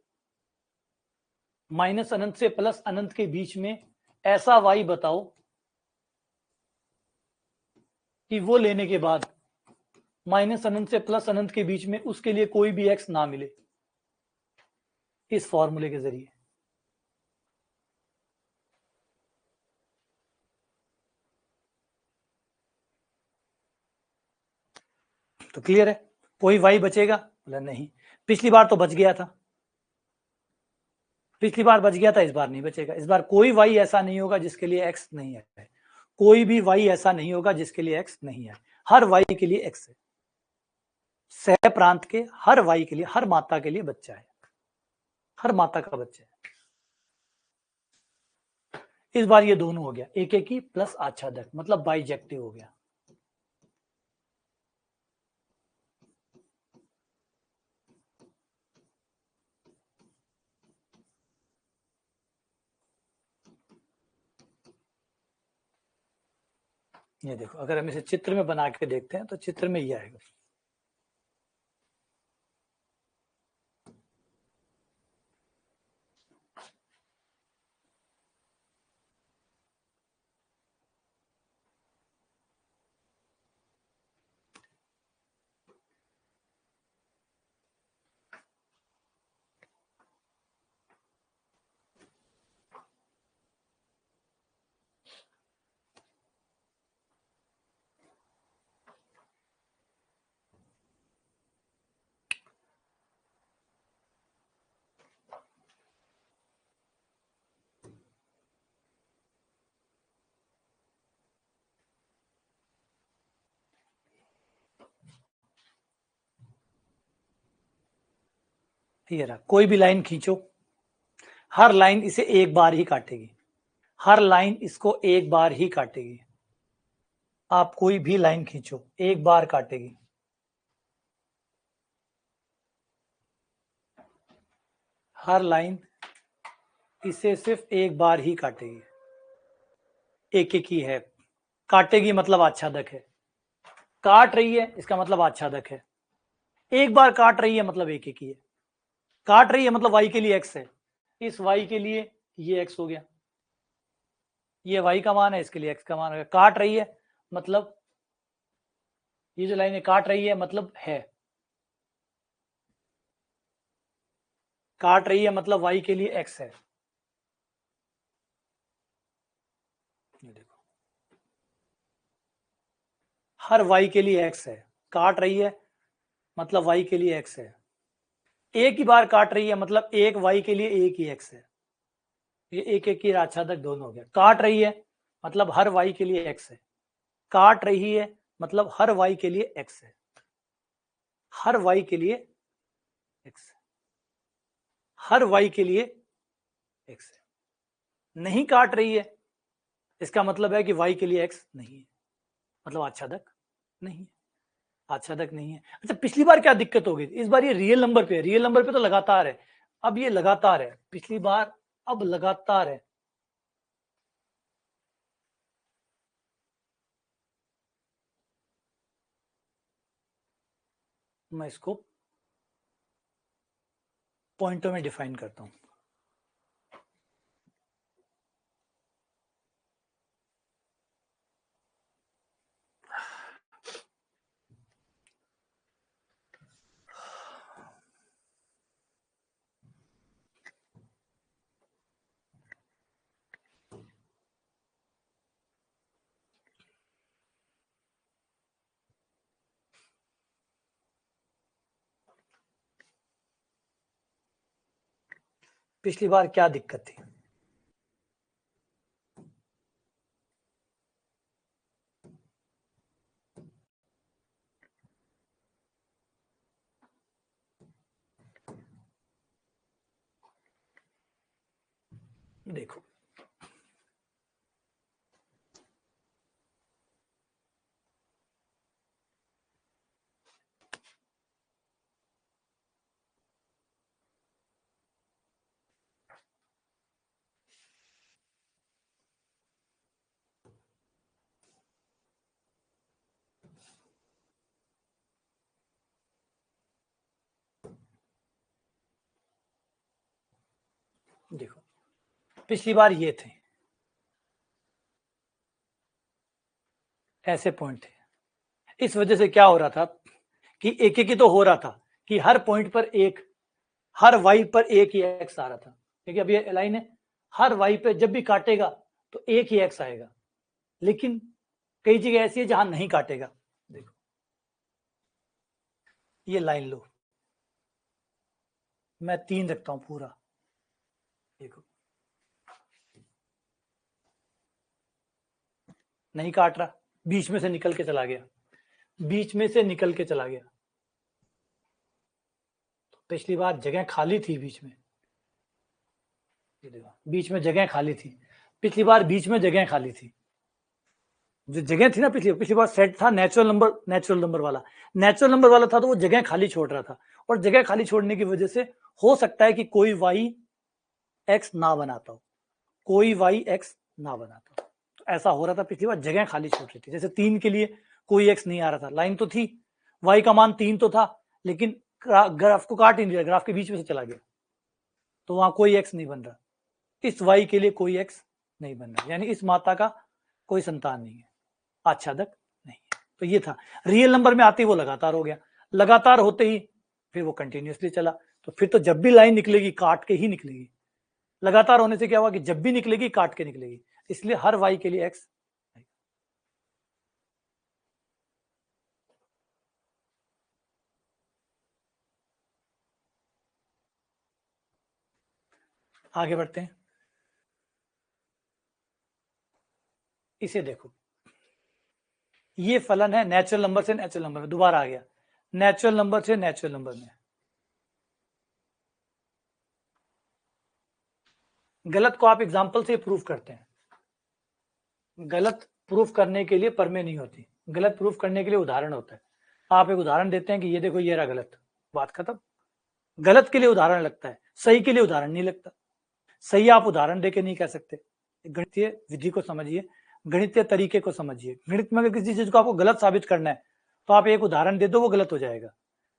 माइनस अनंत से प्लस अनंत के बीच में ऐसा y बताओ कि वो लेने के बाद माइनस अनंत से प्लस अनंत के बीच में उसके लिए कोई भी x ना मिले, इस फॉर्मूले के जरिए। तो क्लियर है, कोई y बचेगा, बोला नहीं, पिछली बार तो बच गया था, पिछली बार बच गया था, इस बार नहीं बचेगा, इस बार कोई y ऐसा नहीं होगा जिसके लिए x नहीं है, कोई भी y ऐसा नहीं होगा जिसके लिए x नहीं है, हर y के लिए x है, सह प्रांत के हर y के लिए, हर माता के लिए बच्चा है, हर माता का बच्चा है। इस बार ये दोनों हो गया, एक एक ही प्लस आच्छादक, मतलब बाइजेक्टिव हो गया। ये देखो, अगर हम इसे चित्र में बना के देखते हैं तो चित्र में ये आएगा। ये रहा, कोई भी लाइन खींचो, हर लाइन इसे एक बार ही काटेगी, हर लाइन इसको एक बार ही काटेगी। आप कोई भी लाइन खींचो, एक बार काटेगी। हर लाइन इसे सिर्फ एक बार ही काटेगी, एक एक ही है। काटेगी मतलब आच्छादक है, काट रही है इसका मतलब आच्छादक है। एक बार काट रही है मतलब एक एक ही है। काट रही है मतलब y के लिए x है, इस y के लिए ये x हो गया, ये y का मान है, इसके लिए x का मान है। काट रही है मतलब ये जो लाइन है काट रही है मतलब है, काट रही है मतलब y के लिए x है। ये देखो, हर y के लिए x है, काट रही है मतलब y के लिए x है। एक ही बार काट रही है मतलब एक y के लिए एक ही x है। ये एक एक ही आच्छादक दोनों हो गया। काट रही है मतलब हर y के लिए x है, काट रही है मतलब हर y के लिए x है, हर y के लिए x है, हर y के लिए x है। नहीं काट रही है इसका मतलब है कि y के लिए x नहीं है, मतलब आच्छादक नहीं है, आच्छादक नहीं है। अच्छा, पिछली बार क्या दिक्कत हो गई? इस बार ये रियल नंबर पे है, रियल नंबर पे तो लगातार है, अब ये लगातार है, पिछली बार अब लगातार है। मैं इसको पॉइंटों में डिफाइन करता हूं। पिछली बार क्या दिक्कत थी? देखो, देखो, पिछली बार ये थे, ऐसे पॉइंट थे। इस वजह से क्या हो रहा था कि एक एक ही तो हो रहा था कि हर पॉइंट पर एक, हर y पर एक ही x आ रहा था, क्योंकि अब ये लाइन है, हर y पे जब भी काटेगा तो एक ही x आएगा। लेकिन कई जगह ऐसी है जहां नहीं काटेगा। देखो, ये लाइन लो, मैं 3 रखता हूं पूरा, देखो नहीं काट रहा, बीच में से निकल के चला गया, बीच में से निकल के चला गया। तो पिछली बार जगह खाली थी बीच में, ये देखो बीच में जगह खाली थी, पिछली बार बीच में जगह खाली थी। जो जगह थी ना पिछली बार सेट था नेचुरल नंबर वाला, नेचुरल नंबर वाला था तो वो जगह खाली छोड़ रहा था, और जगह खाली छोड़ने की वजह से हो सकता है कि कोई y x ना बनाता हो, कोई y x ना बनाता हो। तो ऐसा हो रहा था पिछली बार, जगह खाली छूट रही थी। जैसे 3 के लिए कोई x नहीं आ रहा था, लाइन तो थी, y का मान 3 तो था, लेकिन ग्राफ को काट ही नहीं रहा, ग्राफ के बीच में से चला गया, तो वहां कोई x नहीं बन रहा। इस y के लिए कोई x नहीं बन रहा, यानी इस माता का कोई संतान नहीं है, आच्छादक नहीं है। तो ये था। रियल नंबर में आते ही वो लगातार हो गया, लगातार होते ही फिर वो कंटिन्यूसली चला। तो फिर तो जब भी लाइन निकलेगी काट के ही निकलेगी। लगातार होने से क्या हुआ कि जब भी निकलेगी काट के निकलेगी, इसलिए हर y के लिए x। आगे बढ़ते हैं। इसे देखो, ये फलन है नेचुरल नंबर से नेचुरल नंबर में, दोबारा आ गया नेचुरल नंबर से नेचुरल नंबर में। गलत को आप एग्जाम्पल से प्रूफ करते हैं, गलत प्रूफ करने के लिए परमे नहीं होती, गलत प्रूफ करने के लिए उदाहरण होता है। आप एक उदाहरण देते हैं कि ये देखो ये रहा गलत, बात खत्म। गलत के लिए उदाहरण लगता है, सही के लिए उदाहरण नहीं लगता। सही आप उदाहरण देके नहीं कह सकते। गणितीय विधि को समझिए, गणितीय तरीके को समझिए। गणित में अगर किसी चीज को आपको गलत साबित करना है तो आप एक उदाहरण दे दो, वो गलत हो जाएगा,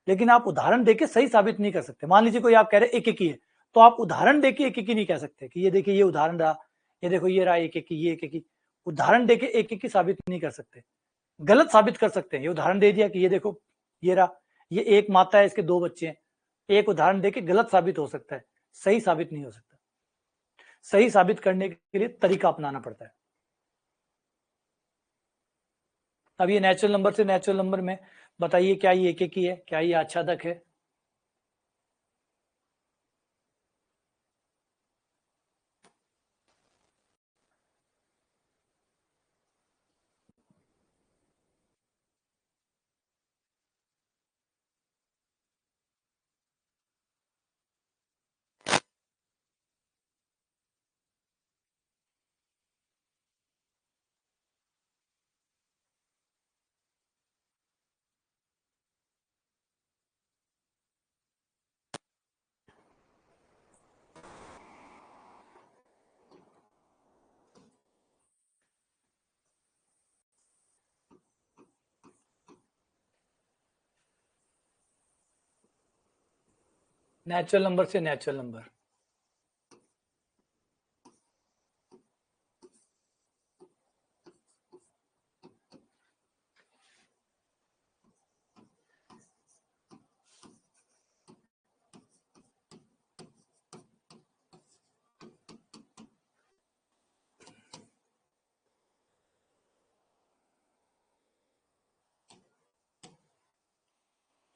लेकिन आप उदाहरण देके सही साबित नहीं कर सकते। मान लीजिए कोई आप कह रहे एक एक ही है, तो आप उदाहरण देके एक एक ही नहीं कह सकते कि ये देखिए ये उदाहरण रहा, ये देखो ये रहा एक एक ही, ये एक एक ही। उदाहरण देके एक एक ही साबित नहीं कर सकते, गलत साबित कर सकते हैं। ये उदाहरण दे दिया कि ये देखो ये रहा, ये एक माता है, इसके 2 बच्चे हैं, एक उदाहरण देके गलत साबित हो सकता है, सही साबित नहीं हो सकता। सही साबित करने के लिए तरीका अपनाना पड़ता है। अब ये नेचुरल नंबर से नेचुरल नंबर में बताइए, क्या ये एक एक ही है, क्या ये आच्छादक है? नेचुरल नंबर से नेचुरल नंबर।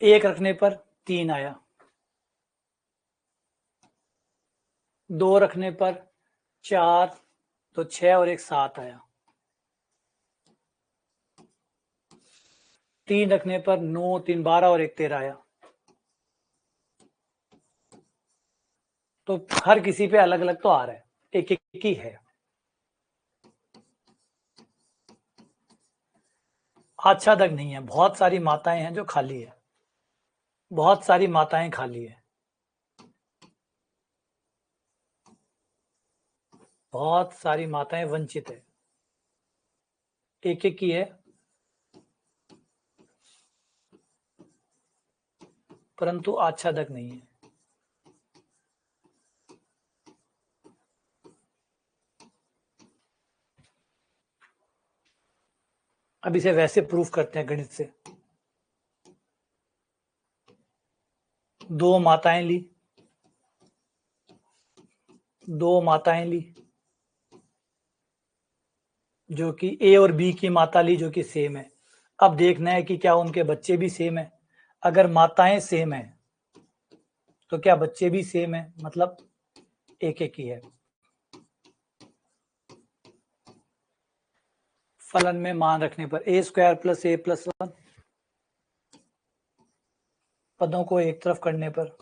एक रखने पर 3 आया, 2 रखने पर 4, तो 6 और 1 7 आया, 3 रखने पर 9, 3 12 और 1 13 आया। तो हर किसी पे अलग अलग तो आ रहा है, एक एक ही है। आच्छादक नहीं है, बहुत सारी माताएं हैं जो खाली है, बहुत सारी माताएं खाली है, बहुत सारी माताएं वंचित है, एक एक ही है, परंतु आच्छादक नहीं है। अब इसे वैसे प्रूफ करते हैं गणित से। 2 माताएं ली, 2 माताएं ली जो कि ए और बी की माता ली जो कि सेम है। अब देखना है कि क्या उनके बच्चे भी सेम है। अगर माताएं सेम है तो क्या बच्चे भी सेम है, मतलब एक एक ही है। फलन में मान रखने पर ए स्क्वायर प्लस ए प्लस 1, पदों को एक तरफ करने पर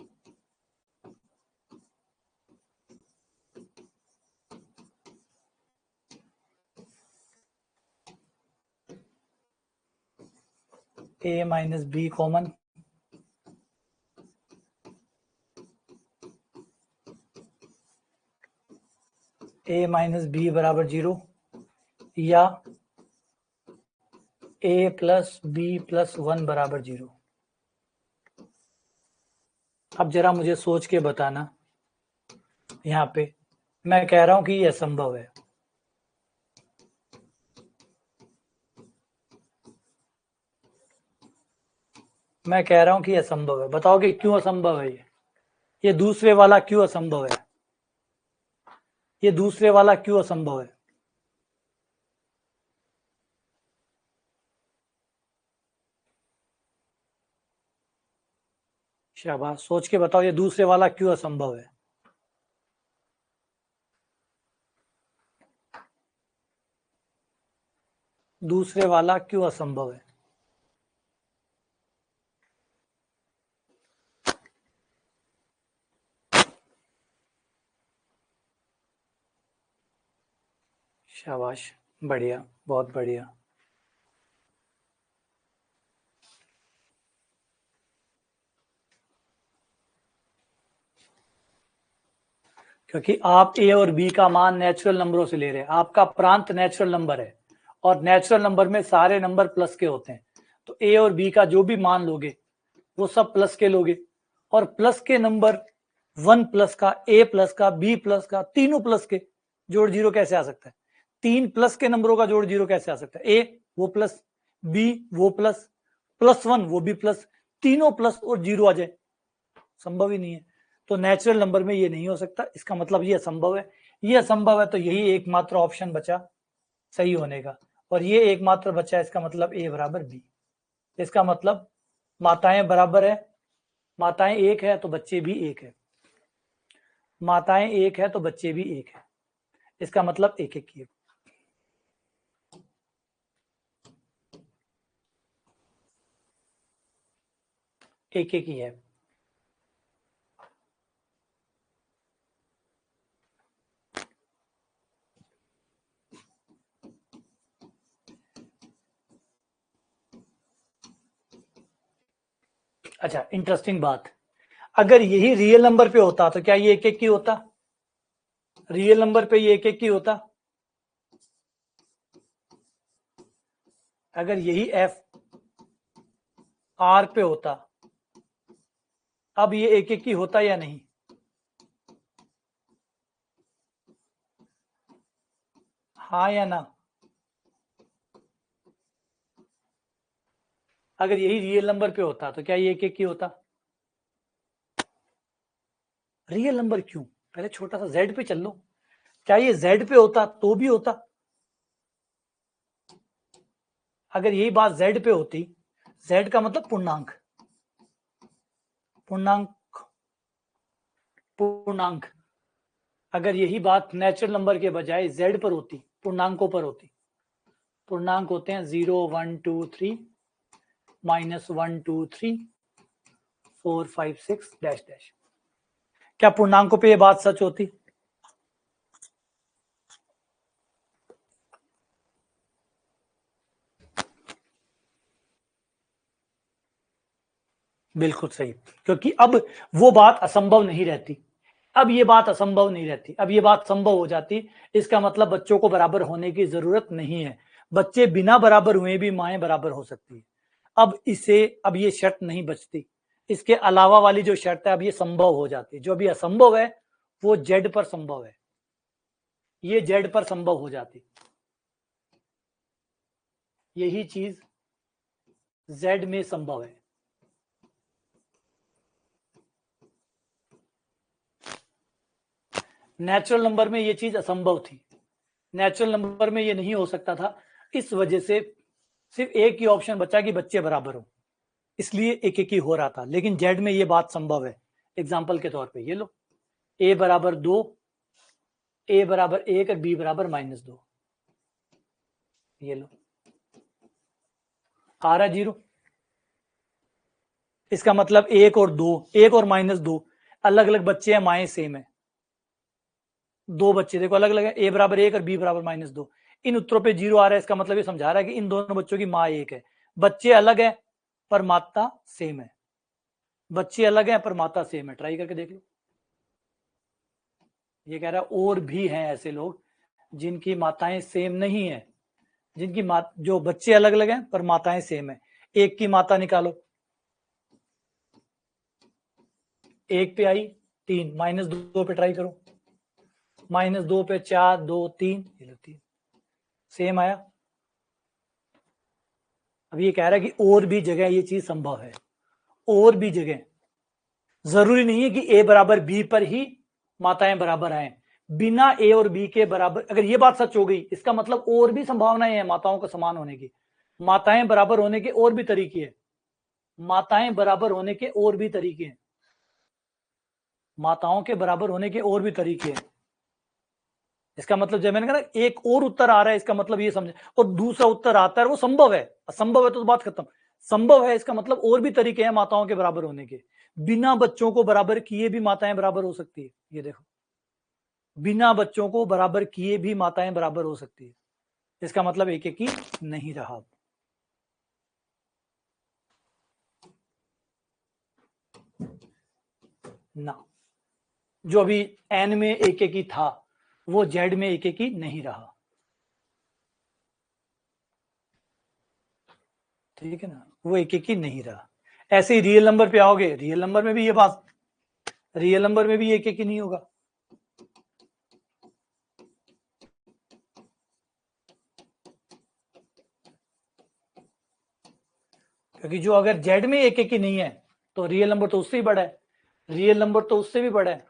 ए माइनस बी कॉमन, ए माइनस बी बराबर 0, या a प्लस बी प्लस 1 बराबर 0। अब जरा मुझे सोच के बताना, यहाँ पे मैं कह रहा हूं कि यह असंभव है। मैं कह रहा हूं कि असंभव है, बताओ कि क्यों असंभव है ये दूसरे वाला क्यों असंभव है, ये दूसरे वाला क्यों असंभव है। शाबाश, सोच के बताओ ये दूसरे वाला क्यों असंभव है। दूसरे वाला क्यों असंभव है। शाबाश, बढ़िया, बहुत बढ़िया। क्योंकि आप ए और बी का मान नेचुरल नंबरों से ले रहे हैं, आपका प्रांत नेचुरल नंबर है और नेचुरल नंबर में सारे नंबर प्लस के होते हैं, तो ए और बी का जो भी मान लोगे वो सब प्लस के लोगे, और प्लस के नंबर 1 प्लस का, ए प्लस का, बी प्लस का, तीनों प्लस के, जोड़ जीरो कैसे आ सकता है। 3 प्लस के नंबरों का जोड़ जीरो कैसे आ सकता है। ए वो प्लस, बी वो प्लस, प्लस 1 वो भी प्लस, तीनों प्लस और जीरो आ जाए, संभव ही नहीं है। तो नेचुरल नंबर में ये नहीं हो सकता, इसका मतलब ये असंभव है। ये असंभव है तो यही एकमात्र ऑप्शन बचा सही होने का, और ये एकमात्र बचा, इसका मतलब ए बराबर बी। इसका मतलब माताएं बराबर है, माताएं एक है तो बच्चे भी एक है, माताएं एक है तो बच्चे भी एक है, इसका मतलब एक एक की, एक एक ही है। अच्छा, इंटरेस्टिंग बात, अगर यही रियल नंबर पे होता तो क्या ये एक एक की होता। रियल नंबर पे ये एक एक की होता। अगर यही एफ आर पे होता, अब ये एक एक की होता या नहीं। हाँ या ना। अगर यही रियल नंबर पे होता तो क्या ये एक एक की होता। रियल नंबर क्यों, पहले छोटा सा जेड पे चल लो, क्या ये जेड पे होता तो भी होता। अगर यही बात जेड पे होती, जेड का मतलब पूर्णांक, पूर्णांक, पूर्णांक, अगर यही बात नेचुरल नंबर के बजाय जेड पर होती, पूर्णांकों पर होती, पूर्णांक होते हैं 0 1 2 3 -1 2 3 4 5 6 डैश डैश, क्या पूर्णांकों पे ये बात सच होती। बिल्कुल सही, क्योंकि अब वो बात असंभव नहीं रहती, अब ये बात असंभव नहीं रहती, अब ये बात संभव हो जाती। इसका मतलब बच्चों को बराबर होने की जरूरत नहीं है, बच्चे बिना बराबर हुए भी माएँ बराबर हो सकती है। अब इसे, अब ये शर्त नहीं बचती, इसके अलावा वाली जो शर्त है अब ये संभव हो जाती है। जो अभी असंभव है वो जेड पर संभव है, ये जेड पर संभव हो जाती, यही चीज जेड में संभव है। नेचुरल नंबर में ये चीज असंभव थी, नेचुरल नंबर में ये नहीं हो सकता था, इस वजह से सिर्फ एक ही ऑप्शन बचा कि बच्चे बराबर हो, इसलिए एक एक ही हो रहा था। लेकिन जेड में ये बात संभव है। एग्जाम्पल के तौर पे ये लो, ए बराबर 2, ए बराबर 1 और बी बराबर -2, ये लो आ रहा 0। इसका मतलब 1 और 2, 1 और -2 अलग अलग बच्चे हैं, माएँ सेम है, दो बच्चे देखो अलग अलग है, ए बराबर 1 और बी बराबर -2, इन उत्तरों पे 0 आ रहा है, इसका मतलब ये समझा रहा है कि इन दोनों बच्चों की माँ एक है। बच्चे अलग है पर माता सेम है, बच्चे अलग हैं पर माता सेम है, ट्राई करके देख लो। ये कह रहा है और भी हैं ऐसे लोग जिनकी माताएं सेम नहीं है, जिनकी जो बच्चे अलग अलग हैं पर माताएं सेम है। एक की माता निकालो, एक पे आई 3, -2 पे ट्राई करो, -2 पे 4, 2, 3, ये लो 3, सेम आया। अब ये कह रहा है कि और भी जगह ये चीज संभव है, और भी जगह, जरूरी नहीं है कि ए बराबर बी पर ही माताएं बराबर आए। बिना ए और बी के बराबर, अगर ये बात सच हो गई, इसका मतलब और भी संभावनाएं हैं माताओं का समान होने की। माताएं बराबर होने के और भी तरीके हैं, माताएं बराबर होने के और भी तरीके हैं, माताओं के बराबर होने के और भी तरीके हैं। इसका मतलब जब मैंने कहा एक और उत्तर आ रहा है, इसका मतलब ये समझे, और दूसरा उत्तर आता है वो संभव है, असंभव है तो बात खत्म। संभव है इसका मतलब और भी तरीके हैं माताओं के बराबर होने के। बिना बच्चों को बराबर किए भी माताएं बराबर हो सकती है, ये देखो, बिना बच्चों को बराबर किए भी माताएं बराबर हो सकती है। इसका मतलब एक एक ही नहीं रहा। ना, जो अभी एन में एक एक ही था वो जेड में एक एक ही नहीं रहा, ठीक है ना, वो एक एक ही नहीं रहा। ऐसे ही रियल नंबर पे आओगे, रियल नंबर में भी ये बात, रियल नंबर में भी एक एक ही नहीं होगा। क्योंकि जो अगर जेड में एक एक ही नहीं है तो रियल नंबर तो उससे ही बड़ा है, रियल नंबर तो उससे भी बड़ा है,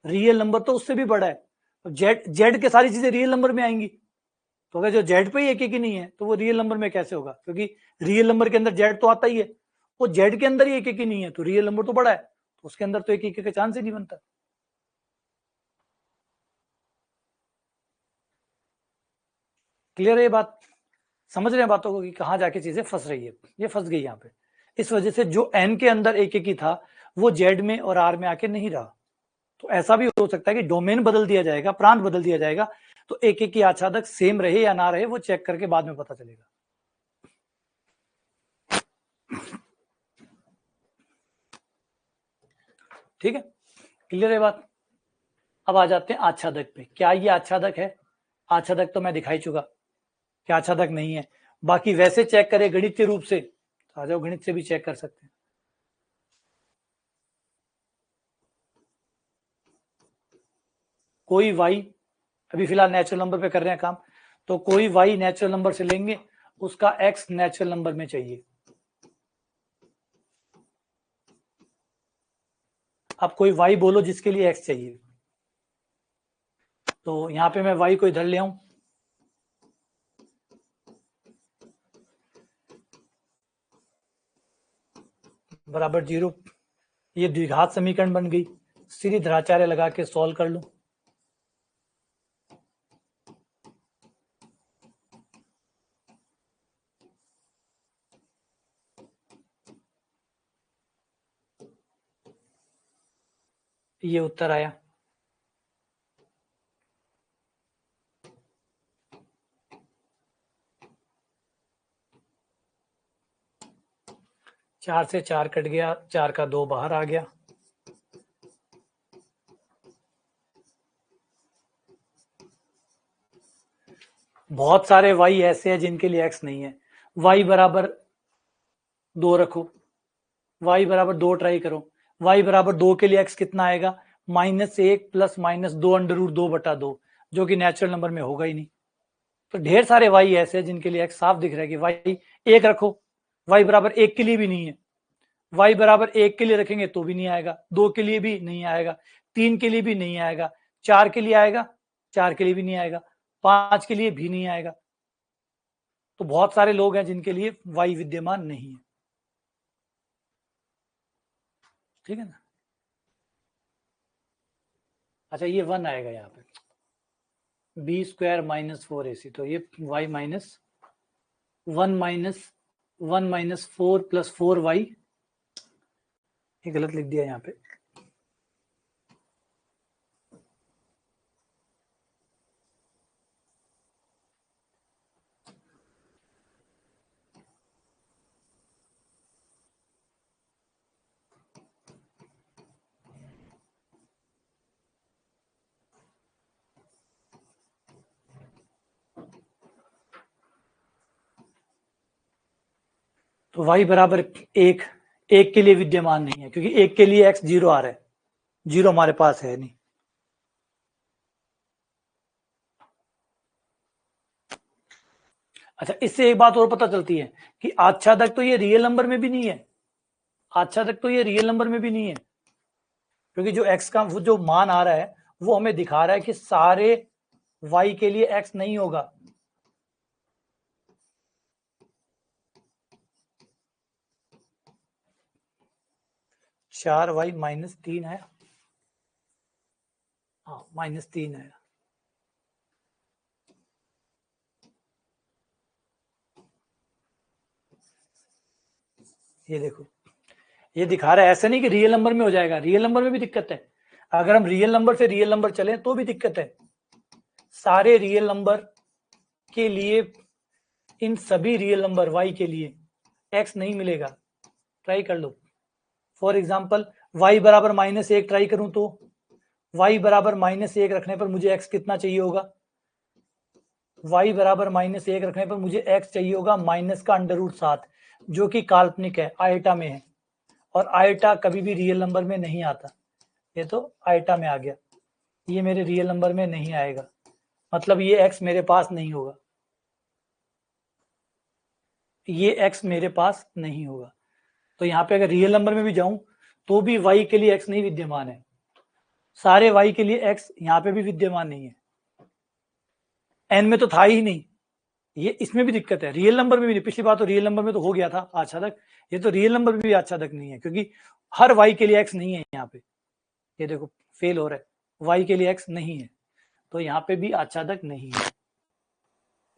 रियल नंबर तो उससे भी बड़ा है। तो जेड जेड के सारी चीजें रियल नंबर में आएंगी। तो अगर जो जेड पे ही एक एक ही नहीं है तो वो रियल नंबर में कैसे होगा, क्योंकि रियल नंबर के अंदर जेड तो आता ही है, वो जेड के अंदर ही एक एक ही नहीं है तो रियल नंबर तो बड़ा है, तो उसके अंदर तो एक एक का चांस ही नहीं बनता। क्लियर है ये बात, समझ रहे हैं बातों को कि कहाँ जाके चीजें फंस रही है, ये फंस गई यहाँ पे। इस वजह से जो एन के अंदर एक एक ही था वो जेड में और आर में आके नहीं रहा। तो ऐसा भी हो सकता है कि डोमेन बदल दिया जाएगा, प्रांत बदल दिया जाएगा, तो एक एक ही आच्छादक सेम रहे या ना रहे वो चेक करके बाद में पता चलेगा। ठीक है, क्लियर है बात। अब आ जाते हैं आच्छादक पे, क्या ये आच्छादक है? आच्छादक तो मैं दिखाई चुका क्या आच्छादक नहीं है। बाकी वैसे चेक करें गणितीय रूप से, तो आ जाओ गणित से भी चेक कर सकते हैं। कोई वाई, अभी फिलहाल नेचुरल नंबर पे कर रहे हैं काम, तो कोई वाई नेचुरल नंबर से लेंगे, उसका एक्स नेचुरल नंबर में चाहिए। अब कोई वाई बोलो जिसके लिए एक्स चाहिए, तो यहां पे मैं वाई को इधर ले आऊं, बराबर 0, ये द्विघात समीकरण बन गई, सीधी धराचार्य लगा के सॉल्व कर लूं, ये उत्तर आया। चार से 4 कट गया, 4 का 2 बाहर आ गया, बहुत सारे वाई ऐसे हैं जिनके लिए एक्स नहीं है। वाई बराबर 2 रखो, वाई बराबर 2 ट्राई करो, वाई बराबर 2 के लिए एक्स कितना आएगा, -1 प्लस -2 √2/2, जो कि नेचुरल नंबर में होगा ही नहीं। तो ढेर सारे वाई ऐसे हैं जिनके लिए एक्स साफ दिख रहा है कि वाई 1 रखो, वाई बराबर 1 के लिए भी नहीं है, वाई बराबर 1 के लिए रखेंगे तो भी नहीं आएगा, 2 के लिए भी नहीं आएगा, 3 के लिए भी नहीं आएगा, 4 के लिए आएगा, 4 के लिए भी नहीं आएगा, 5 के लिए भी नहीं आएगा। तो बहुत सारे लोग हैं जिनके लिए वाई विद्यमान नहीं है, ठीक है ना। अच्छा, ये 1 आएगा यहाँ पे, b² - 4ac, तो ये y माइनस 1 - 4 + 4y, ये गलत लिख दिया यहाँ पे, तो y बराबर 1, 1 के लिए विद्यमान नहीं है क्योंकि 1 के लिए x 0 आ रहा है, 0 हमारे पास है नहीं। अच्छा, इससे एक बात और पता चलती है कि आच्छादक तो ये रियल नंबर में भी नहीं है, आच्छादक तो ये रियल नंबर में भी नहीं है, क्योंकि जो x का वो जो मान आ रहा है वो हमें दिखा रहा है कि सारे y के लिए x नहीं होगा। -4y है, हाँ -3 है। ये देखो, ये दिखा रहा है, ऐसा नहीं कि रियल नंबर में हो जाएगा, रियल नंबर में भी दिक्कत है। अगर हम रियल नंबर से रियल नंबर चलें तो भी दिक्कत है। सारे रियल नंबर के लिए, इन सभी रियल नंबर y के लिए x नहीं मिलेगा। ट्राई कर लो। फॉर एग्जाम्पल y बराबर -1 ट्राई करूं तो y बराबर -1 रखने पर मुझे x कितना चाहिए होगा? y बराबर -1 रखने पर मुझे x चाहिए होगा माइनस का √7, जो कि काल्पनिक है, आयटा में है, और आयटा कभी भी रियल नंबर में नहीं आता। ये तो आयटा में आ गया, ये मेरे रियल नंबर में नहीं आएगा, मतलब ये x मेरे पास नहीं होगा, ये x मेरे पास नहीं होगा। तो यहाँ पे अगर रियल नंबर में भी जाऊं तो भी y के लिए x नहीं विद्यमान है, सारे y के लिए x यहाँ पे भी विद्यमान नहीं है, n में तो था ही नहीं, ये इसमें भी दिक्कत है, रियल नंबर में भी नहीं। पिछली बार तो रियल नंबर में तो हो गया था आच्छादक, ये तो रियल नंबर में भी आच्छादक नहीं है, क्योंकि हर y के लिए x नहीं है यहाँ पे। ये देखो फेल हो रहा है, y के लिए x नहीं है, तो यहाँ पे भी आच्छादक नहीं है।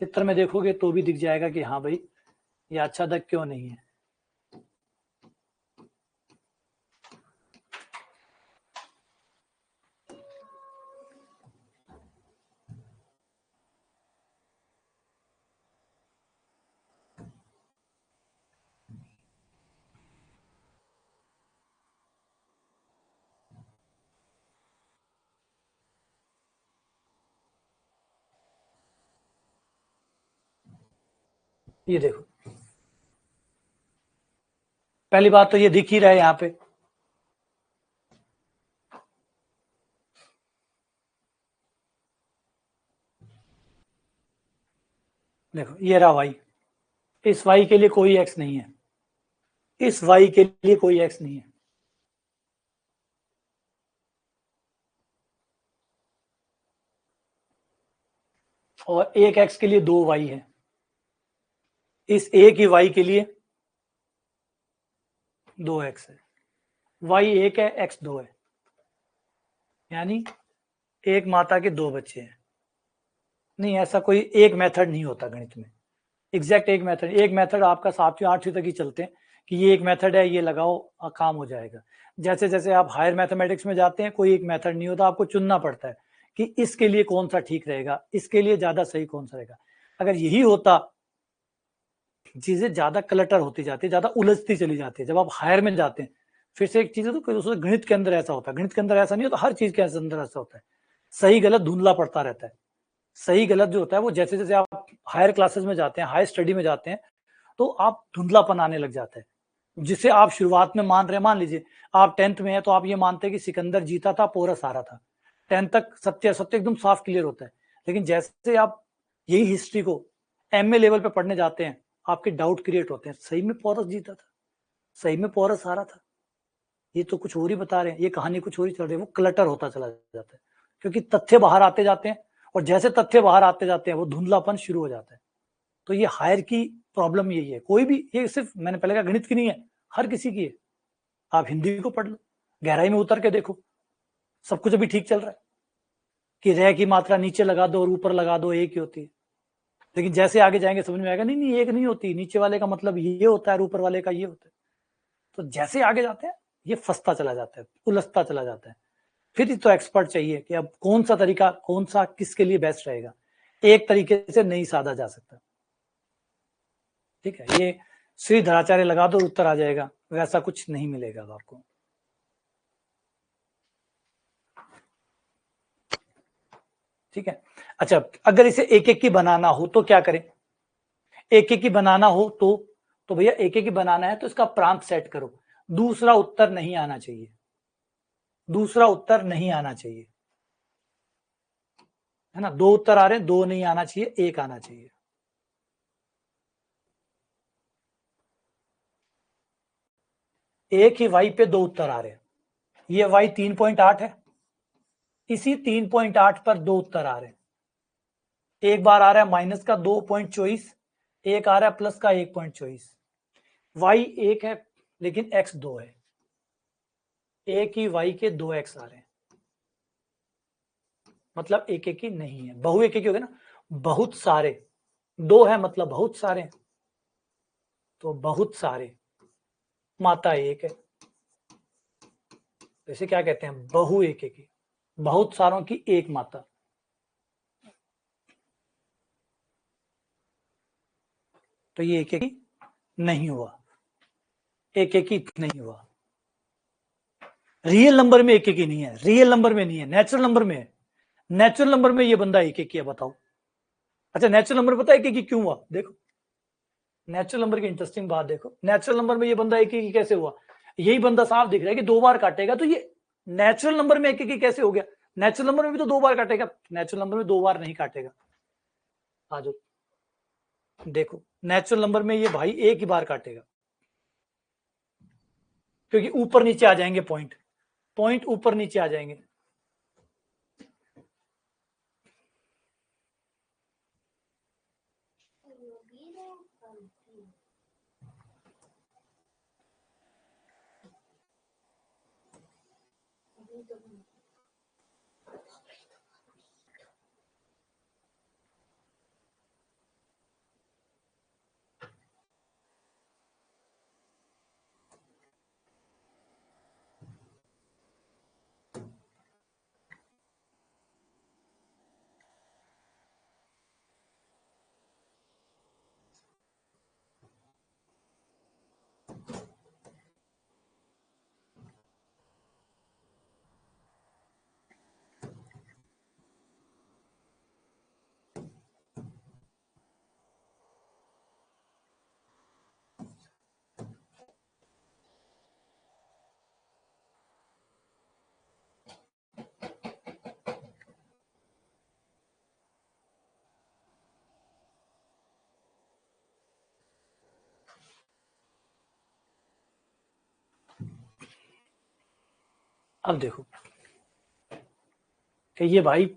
चित्र में देखोगे तो भी दिख जाएगा कि हाँ भाई ये आच्छादक क्यों नहीं है। ये देखो, पहली बात तो ये दिख ही रहा है यहाँ पे, देखो ये रहा y, इस y के लिए कोई x नहीं है, इस y के लिए कोई x नहीं है, और एक x के लिए 2 y है, इस एक ही y के लिए 2x है, y 1 है, x 2 है, यानी एक माता के 2 बच्चे हैं। नहीं, ऐसा कोई एक मेथड नहीं होता गणित में, एग्जैक्ट एक मेथड आपका 7वीं 8वीं तक ही चलते हैं कि ये एक मेथड है, ये लगाओ काम हो जाएगा। जैसे जैसे आप हायर मैथमेटिक्स में जाते हैं कोई एक मेथड नहीं होता, आपको चुनना पड़ता है कि इसके लिए कौन सा ठीक रहेगा, इसके लिए ज्यादा सही कौन सा रहेगा। अगर यही होता, चीजें ज्यादा क्लटर होती जाती है, ज्यादा उलझती चली जाती है। जब आप हायर में जाते हैं, फिर से एक चीज है तो गणित के अंदर ऐसा होता है, गणित के अंदर ऐसा नहीं होता, हर चीज के अंदर ऐसा होता है, सही गलत धुंधला पड़ता रहता है। सही गलत जो होता है वो जैसे जैसे आप हायर क्लासेस में जाते हैं, हायर स्टडी में जाते हैं, तो आप धुंधलापन आने लग जाता है, जिसे आप शुरुआत में मान रहे हैं। मान लीजिए आप 10th में है तो आप ये मानते हैं कि सिकंदर जीता था, पोरस हारा था, 10th तक सत्य सत्य एकदम साफ क्लियर होता है। लेकिन जैसे आप यही हिस्ट्री को MA लेवल पे पढ़ने जाते हैं, आपके डाउट क्रिएट होते हैं, सही में पोरस जीता था, सही में पोरस हारा था, ये तो कुछ और ही बता रहे हैं, ये कहानी कुछ और ही चल रही है। वो क्लटर होता चला जाता है, क्योंकि तथ्य बाहर आते जाते हैं, और जैसे तथ्य बाहर आते जाते हैं वो धुंधलापन शुरू हो जाता है। तो ये हायर की प्रॉब्लम यही है, कोई भी, ये सिर्फ मैंने पहले कहा गणित की नहीं है, हर किसी की है। आप हिंदी को पढ़ लो, गहराई में उतर के देखो, सब कुछ अभी ठीक चल रहा है कि रह की मात्रा नीचे लगा दो और ऊपर लगा दो एक ही होती है। लेकिन जैसे आगे जाएंगे समझ में आएगा, नहीं नहीं एक नहीं होती, नीचे वाले का मतलब ये होता है और ऊपर वाले का ये होता है। तो जैसे आगे जाते हैं ये फंसता चला जाता है, उलझता चला जाता है। फिर तो एक्सपर्ट चाहिए कि अब कौन सा तरीका, कौन सा किसके लिए बेस्ट रहेगा, एक तरीके से नहीं साधा जा सकता। ठीक है, ये श्री धराचार्य लगा दो उत्तर आ जाएगा, वैसा कुछ नहीं मिलेगा आपको। ठीक है, अच्छा अगर इसे एक एक की बनाना हो तो क्या करें? एक एक की बनाना हो तो तो भैया एक एक ही बनाना है, तो इसका प्रांत सेट करो। दूसरा उत्तर नहीं आना चाहिए, दूसरा उत्तर नहीं आना चाहिए, है ना। दो उत्तर आ रहे हैं, दो नहीं आना चाहिए, एक आना चाहिए। एक ही y पे दो उत्तर आ रहे हैं। ये y 3.8 है, इसी 3.8 पर दो उत्तर आ रहे हैं। एक बार आ रहा है माइनस का 2.24, एक आ रहा है प्लस का 1.24। y एक है लेकिन x दो है, एक ही y के दो x आ रहे हैं, मतलब एक एक ही नहीं है। बहु एक एक हो गया ना, बहुत सारे, दो है मतलब बहुत सारे, तो बहुत सारे माता एक है, इसे क्या कहते हैं, बहु एक एक ही, बहुत सारों की एक माता। तो ये एक एक ही नहीं हुआ, एक एक ही नहीं हुआ। रियल नंबर में एक एक ही नहीं है, रियल नंबर में नहीं है, नेचुरल नंबर में है। नेचुरल नंबर में ये बंदा एक एक ही है, बताओ। अच्छा नेचुरल नंबर पता है एक एक ही क्यों हुआ, देखो नेचुरल नंबर की इंटरेस्टिंग बात देखो। नेचुरल नंबर में ये बंदा एक एक ही कैसे हुआ, यही बंदा साफ दिख रहा है कि दो बार काटेगा, तो ये नेचुरल नंबर में एक एक ही कैसे हो गया। नेचुरल नंबर में भी तो दो बार काटेगा, नेचुरल नंबर में दो बार नहीं काटेगा। आ जाओ देखो, नेचुरल नंबर में ये भाई एक ही बार काटेगा, क्योंकि ऊपर नीचे आ जाएंगे पॉइंट, पॉइंट ऊपर नीचे आ जाएंगे। अब देखो कि ये भाई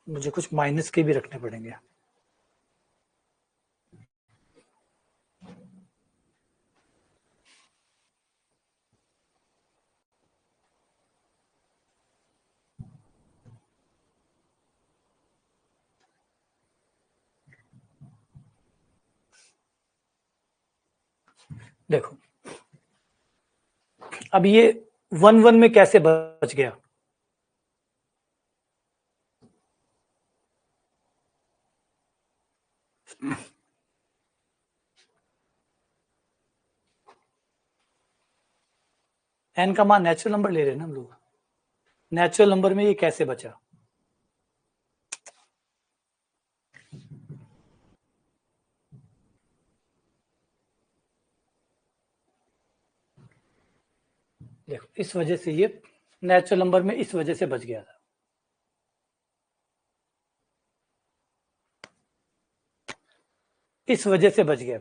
मुझे कुछ माइनस के भी रखने पड़ेंगे। देखो अब ये 1 1 में कैसे बच गया, एन का मान नेचुरल नंबर ले रहे हैं ना हम लोग, नेचुरल नंबर में ये कैसे बचा। देखो इस वजह से ये नेचुरल नंबर में इस वजह से बच गया था, इस वजह से बच गया।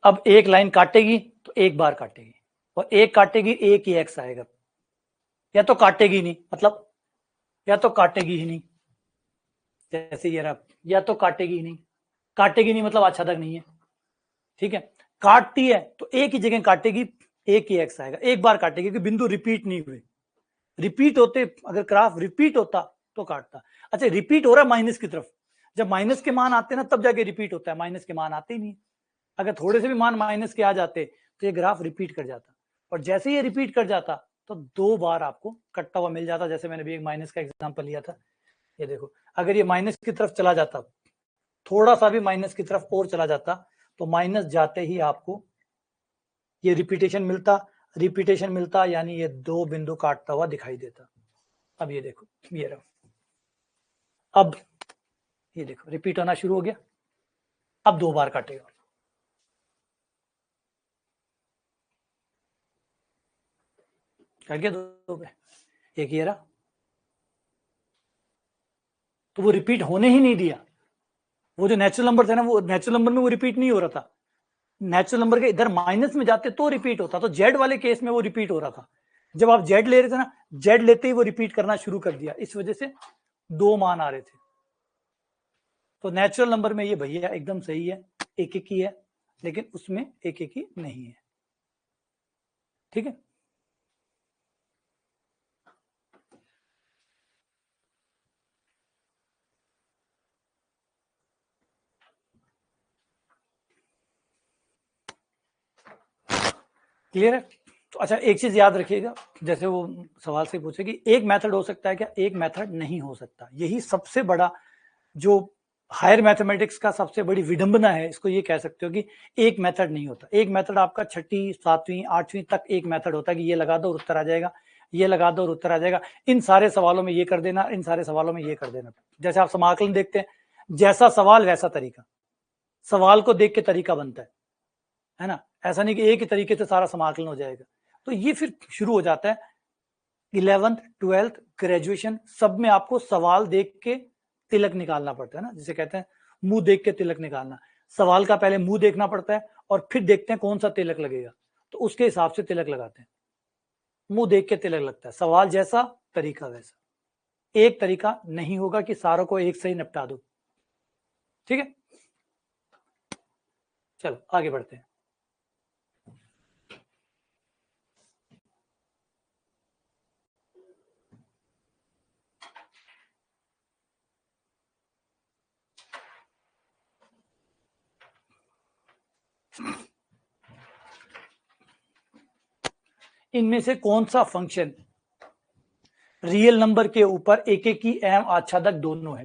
अब एक लाइन काटेगी तो एक बार काटेगी, और एक काटेगी एक ही एक्स आएगा, या तो काटेगी नहीं, मतलब या तो काटेगी ही नहीं, जैसे ये रहा, या तो काटेगी ही नहीं, काटेगी नहीं मतलब अच्छा तक नहीं है, ठीक है। काटती है तो एक ही जगह काटेगी, एक ही एक्स आएगा, एक बार काटेगी कि बिंदु रिपीट नहीं हुए, रिपीट होते, अगर ग्राफ रिपीट होता तो काटता। अच्छा रिपीट हो रहा है माइनस की तरफ, जब माइनस के मान आते हैं ना तब जाके रिपीट होता है, माइनस के मान आते ही नहीं। अगर थोड़े से भी मान माइनस के आ जाते तो ये ग्राफ रिपीट कर जाता, और जैसे ही ये रिपीट कर जाता तो दो बार आपको कटता हुआ मिल जाता। जैसे मैंने भी एक माइनस का एग्जांपल लिया था, ये देखो अगर ये माइनस की तरफ चला जाता थोड़ा सा भी माइनस की तरफ और चला जाता तो माइनस जाते ही आपको ये रिपीटेशन मिलता यानी ये 2 बिंदु काटता हुआ दिखाई देता। अब ये देखो, ये रहा, अब ये देखो रिपीट होना शुरू हो गया, अब 2 बार काटेगा, कट गया 2 पे, एक ये रहा, तो वो रिपीट होने ही नहीं दिया। वो जो नेचुरल नंबर थे ना, वो नेचुरल नंबर में वो रिपीट नहीं हो रहा था, नेचुरल नंबर के इधर माइनस में जाते तो रिपीट होता, तो जेड वाले केस में वो रिपीट हो रहा था। जब आप जेड ले रहे थे ना, जेड लेते ही वो रिपीट करना शुरू कर दिया, इस वजह से 2 मान आ रहे थे। तो नेचुरल नंबर में ये भैया एकदम सही है, एक एक ही है, लेकिन उसमें एक एक ही नहीं है। ठीक है, क्लियर है। तो अच्छा, एक चीज याद रखिएगा, जैसे वो सवाल से पूछे कि एक मेथड हो सकता है क्या, एक मेथड नहीं हो सकता। यही सबसे बड़ा जो हायर मैथमेटिक्स का सबसे बड़ी विडंबना है, इसको ये कह सकते हो कि एक मेथड नहीं होता। एक मेथड आपका 6ठी 7वीं 8वीं तक एक मेथड होता है कि ये लगा दो और उत्तर आ जाएगा, ये लगा दो और उत्तर आ जाएगा, इन सारे सवालों में ये कर देना, इन सारे सवालों में ये कर देना। जैसे आप समाकलन देखते हैं, जैसा सवाल वैसा तरीका, सवाल को देख के तरीका बनता है ना, ऐसा नहीं कि एक ही तरीके से सारा समाकलन हो जाएगा। तो ये फिर शुरू हो जाता है 11th 12th ग्रेजुएशन, सब में आपको सवाल देख के तिलक निकालना पड़ता है ना, जिसे कहते हैं मुंह देख के तिलक निकालना। सवाल का पहले मुंह देखना पड़ता है और फिर देखते हैं कौन सा तिलक लगेगा, तो उसके हिसाब से तिलक लगाते हैं। मुंह देख के तिलक लगता है, सवाल जैसा तरीका वैसा, एक तरीका नहीं होगा कि सारों को एक से ही निपटा दो। ठीक है, चलो आगे बढ़ते हैं। इनमें से कौन सा फंक्शन रियल नंबर के ऊपर एक एक की एवं आच्छादक दोनों है?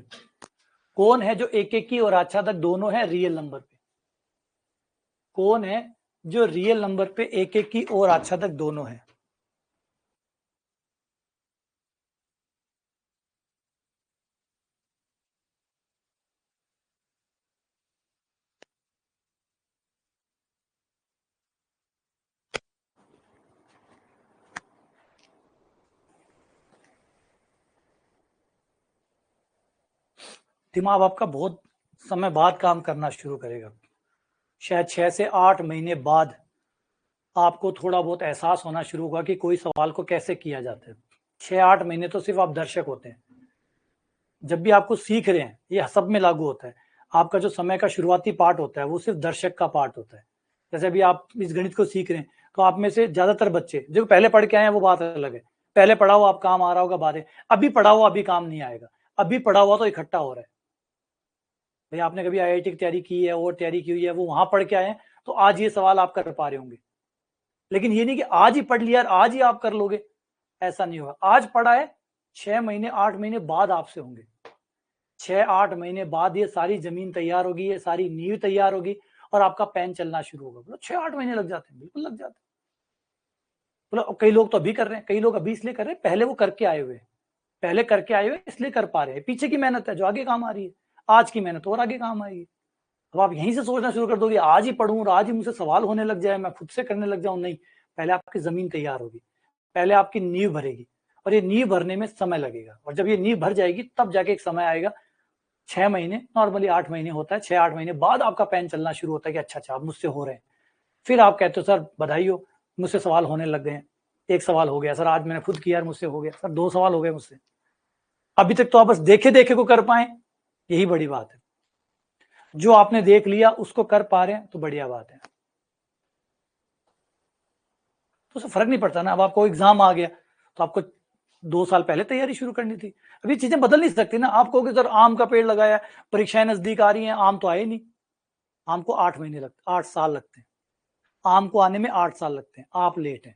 कौन है जो एक एक की और आच्छादक दोनों है रियल नंबर पे? कौन है जो रियल नंबर पे एक एक की और आच्छादक दोनों है? दिमाग आपका बहुत समय बाद काम करना शुरू करेगा, शायद 6 से 8 महीने बाद आपको थोड़ा बहुत एहसास होना शुरू होगा कि कोई सवाल को कैसे किया जाता है। 6-8 महीने तो सिर्फ आप दर्शक होते हैं, जब भी आपको सीख रहे हैं, ये सब में लागू होता है। आपका जो समय का शुरुआती पार्ट होता है वो सिर्फ दर्शक का पार्ट होता है। जैसे अभी आप इस गणित को सीख रहे हैं, तो आप में से ज्यादातर बच्चे जो पहले पढ़ के आए हैं वो बात अलग है, पहले पढ़ा हुआ आप काम आ रहा होगा, बात है अभी पढ़ा हुआ अभी काम नहीं आएगा, अभी पढ़ा हुआ तो इकट्ठा हो रहा है। भाई आपने कभी आईआईटी की तैयारी की है और तैयारी की हुई है, वो वहां पढ़ के आए हैं, तो आज ये सवाल आप कर पा रहे होंगे। लेकिन ये नहीं कि आज ही पढ़ लिया आज ही आप कर लोगे, ऐसा नहीं होगा। आज पढ़ा है, 6 महीने 8 महीने बाद आपसे होंगे, 6-8 महीने बाद ये सारी जमीन तैयार होगी, ये सारी नींव तैयार होगी और आपका पैन चलना शुरू होगा। बोलो 6-8 महीने लग जाते हैं, बिल्कुल लग जाते हैं। बोलो कई लोग तो अभी कर रहे हैं, कई लोग अभी इसलिए कर रहे हैं, पहले वो करके आए हुए, पहले करके आए हुए इसलिए कर पा रहे हैं। पीछे की मेहनत है जो आगे काम आ रही है, आज की मेहनत और आगे काम आएगी। अब आप यहीं से सोचना शुरू कर दोगे आज ही पढ़ूं और आज ही मुझसे सवाल होने लग जाए, मैं खुद से करने लग जाऊं, नहीं, पहले आपकी जमीन तैयार होगी, पहले आपकी नींव भरेगी, और ये नींव भरने में समय लगेगा, और जब ये नींव भर जाएगी तब जाके एक समय आएगा, 6 महीने नॉर्मली 8 महीने होता है, 6-8 महीने बाद आपका पैन चलना शुरू होता है कि अच्छा अब मुझसे हो रहे हैं। फिर आप कहते हो सर बधाई हो, मुझसे सवाल होने लग गए हैं, एक सवाल हो गया सर, आज मैंने खुद किया मुझसे हो गया सर, 2 सवाल हो गए मुझसे। अभी तक तो आप बस देखे देखे को कर पाए, यही बड़ी बात है। जो आपने देख लिया उसको कर पा रहे हैं तो बढ़िया बात है, तो उससे फर्क नहीं पड़ता ना। अब आपको एग्जाम आ गया तो आपको 2 साल पहले तैयारी शुरू करनी थी। अभी चीजें बदल नहीं सकती ना। आप कहोगे सर आम का पेड़ लगाया, परीक्षाएं नजदीक आ रही हैं, आम तो आए नहीं। आम को 8 महीने लगते, 8 साल लगते हैं, आम को आने में 8 साल लगते हैं, आप लेट हैं।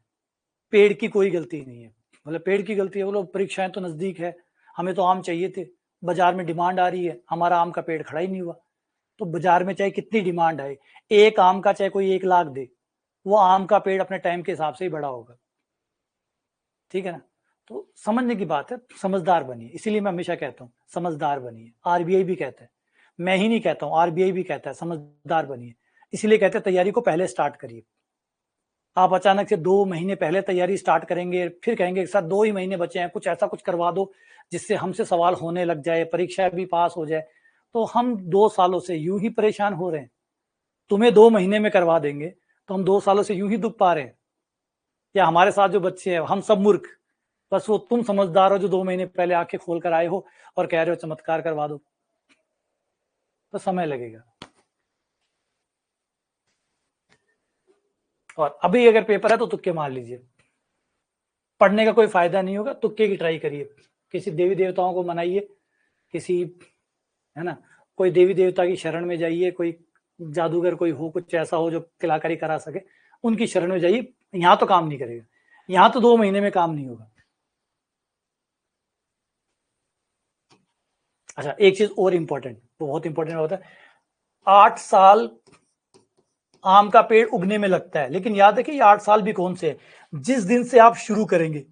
पेड़ की कोई गलती नहीं है, मतलब पेड़ की गलती है, बोलो परीक्षाएं तो नजदीक है, हमें तो आम चाहिए थे, बाजार में डिमांड आ रही है, हमारा आम का पेड़ खड़ा ही नहीं हुआ। तो बाजार में चाहे कितनी डिमांड आए, एक आम का चाहे कोई 1 लाख दे, वो आम का पेड़ अपने टाइम के हिसाब से ही बड़ा होगा। ठीक है ना? तो समझने की बात है, समझदार बनिए। इसीलिए मैं हमेशा कहता हूँ समझदार बनिए। आरबीआई भी कहता है, मैं ही नहीं कहता हूँ, आरबीआई भी कहता है समझदार बनिए। इसीलिए कहते हैं तैयारी को पहले स्टार्ट करिए। आप अचानक से 2 महीने पहले तैयारी स्टार्ट करेंगे, फिर कहेंगे सर 2 ही महीने बचे हैं, कुछ ऐसा कुछ करवा दो जिससे हमसे सवाल होने लग जाए, परीक्षा भी पास हो जाए। तो हम 2 सालों से यूं ही परेशान हो रहे हैं। तुम्हें 2 महीने में करवा देंगे तो हम 2 सालों से यूं ही दुख पा रहे हैं। या हमारे साथ जो बच्चे हैं हम सब मूर्ख, बस वो तुम समझदार हो जो 2 महीने पहले आंखें खोल कर आए हो और कह रहे हो चमत्कार करवा दो। तो समय लगेगा। और अभी अगर पेपर है तो तुक्के मार लीजिए, पढ़ने का कोई फायदा नहीं होगा, तुक्के की ट्राई करिए। किसी देवी देवताओं को मनाइए, किसी, है ना, कोई देवी देवता की शरण में जाइए, कोई जादूगर कोई हो, कुछ ऐसा हो जो कलाकारी करा सके, उनकी शरण में जाइए। यहाँ तो काम नहीं करेगा, यहाँ तो 2 महीने में काम नहीं होगा। अच्छा, एक चीज और इंपॉर्टेंट, वो बहुत इंपॉर्टेंट होता है, 8 साल आम का पेड़ उगने में लगता है, लेकिन याद है कि ये 8 साल भी कौन से है, जिस दिन से आप शुरू करेंगे,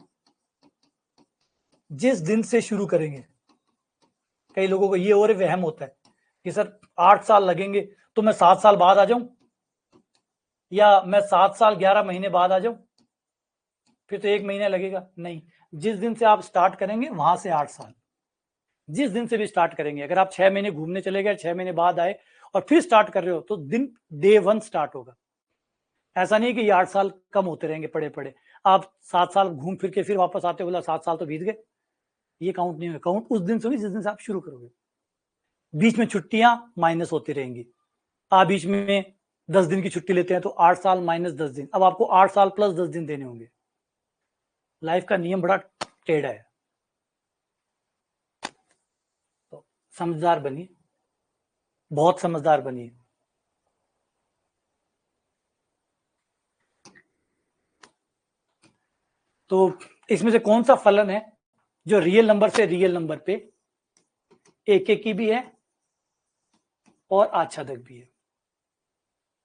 जिस दिन से शुरू करेंगे। कई लोगों को ये और वहम होता है कि सर 8 साल लगेंगे तो मैं 7 साल बाद आ जाऊं, या मैं 7 साल 11 महीने बाद आ जाऊं, फिर तो 1 महीना लगेगा। नहीं, जिस दिन से आप स्टार्ट करेंगे वहां से 8 साल, जिस दिन से भी स्टार्ट करेंगे। अगर आप 6 महीने घूमने चले गए, 6 महीने बाद आए और फिर स्टार्ट कर रहे हो, तो दिन डे 1 स्टार्ट होगा। ऐसा नहीं कि ये 8 साल कम होते रहेंगे पड़े पड़े, आप 7 साल घूम फिर के फिर वापस आते हो, बोला 7 साल तो बीत गए। ये काउंट नहीं होगा, काउंट उस दिन से होगी जिस दिन से आप शुरू करोगे। बीच में छुट्टियां माइनस होती रहेंगी। आप बीच में 10 दिन की छुट्टी लेते हैं तो 8 साल माइनस 10 दिन, अब आपको 8 साल प्लस 10 दिन देने होंगे। लाइफ का नियम बड़ा टेढ़ा है। तो समझदार बनिए, बहुत समझदार बनिए। तो इसमें से कौन सा फलन है जो रियल नंबर से रियल नंबर पे एक एक की भी है और आच्छादक भी है?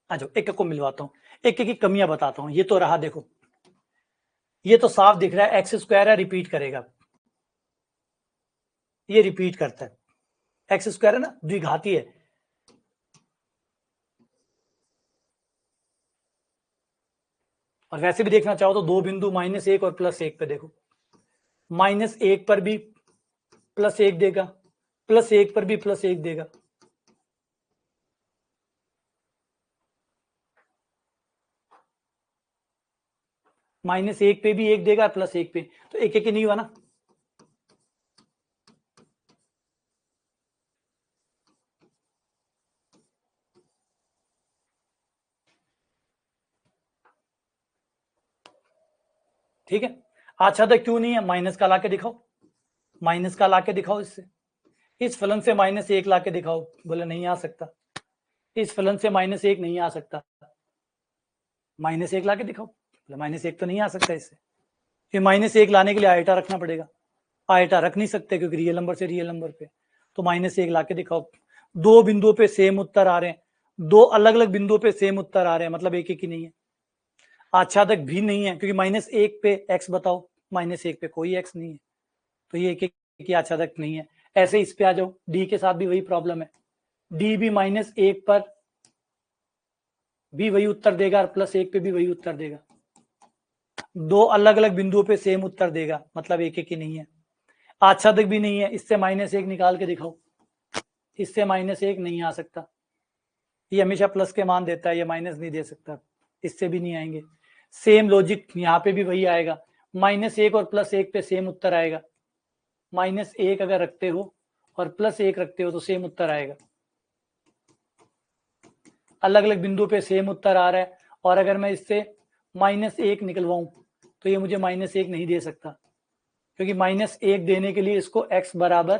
आ जाओ, एक एक को मिलवाता हूं, एक एक की कमियां बताता हूं। ये तो रहा, देखो ये तो साफ दिख रहा है, एक्स स्क्वायर है, रिपीट करेगा, ये रिपीट करता है। एक्स स्क्वायर है ना, द्विघाती है। और वैसे भी देखना चाहो तो 2 बिंदु -1 और +1 पे देखो, -1 पर भी +1 देगा, +1 पर भी +1 देगा। -1 पे भी 1 देगा, +1 पे, तो एक एक ही नहीं हुआ ना। ठीक है, आच्छादक क्यों नहीं है? माइनस का लाके दिखाओ, माइनस का लाके दिखाओ, इससे इस फलन से -1 लाके दिखाओ, बोले नहीं आ सकता। इस फलन से -1 नहीं आ सकता, -1 लाके दिखाओ, बोले -1 तो नहीं आ सकता इससे। फिर -1 लाने के लिए आयटा रखना पड़ेगा, आयटा रख नहीं सकते क्योंकि रियल नंबर से रियल नंबर पे, तो -1 लाके दिखाओ। 2 बिंदुओं पे सेम उत्तर आ रहे हैं, 2 अलग अलग बिंदुओं पे सेम उत्तर आ रहे हैं, मतलब एक एक ही नहीं है। आच्छादक भी नहीं है क्योंकि -1 पे x बताओ, -1 पे कोई x नहीं है, तो ये एक एक की आच्छादक नहीं है। ऐसे इस पे आ जाओ, डी के साथ भी वही प्रॉब्लम है, डी भी -1 पर भी वही उत्तर देगा और +1 पे भी वही उत्तर देगा। 2 अलग अलग बिंदुओं पे सेम उत्तर देगा, मतलब एक एक ही नहीं है। आच्छादक भी नहीं है, इससे -1 निकाल के दिखाओ, इससे -1 नहीं आ सकता, ये हमेशा प्लस के मान देता है, ये माइनस नहीं दे सकता, इससे भी नहीं आएंगे। सेम लॉजिक यहाँ पे भी वही आएगा, -1 और +1 पे सेम उत्तर आएगा। -1 अगर रखते हो और +1 रखते हो तो सेम उत्तर आएगा। अलग अलग बिंदु पे सेम उत्तर आ रहा है, और अगर मैं इससे -1 निकलवाऊं तो ये मुझे -1 नहीं दे सकता, क्योंकि -1 देने के लिए इसको x बराबर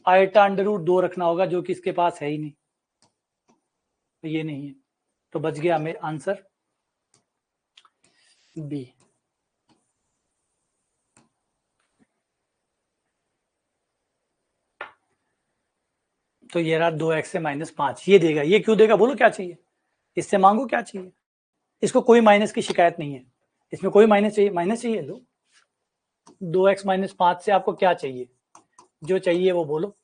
i√2 रखना होगा, जो कि इसके पास है ही नहीं, तो ये नहीं है, तो बच गया मेरा आंसर बी। तो ये रहा 2x से -5, ये देगा। ये क्यों देगा बोलो, क्या चाहिए इससे, मांगो क्या चाहिए। इसको कोई माइनस की शिकायत नहीं है, इसमें कोई माइनस चाहिए, माइनस चाहिए लो। 2x - 5 से आपको क्या चाहिए, जो चाहिए वो बोलो।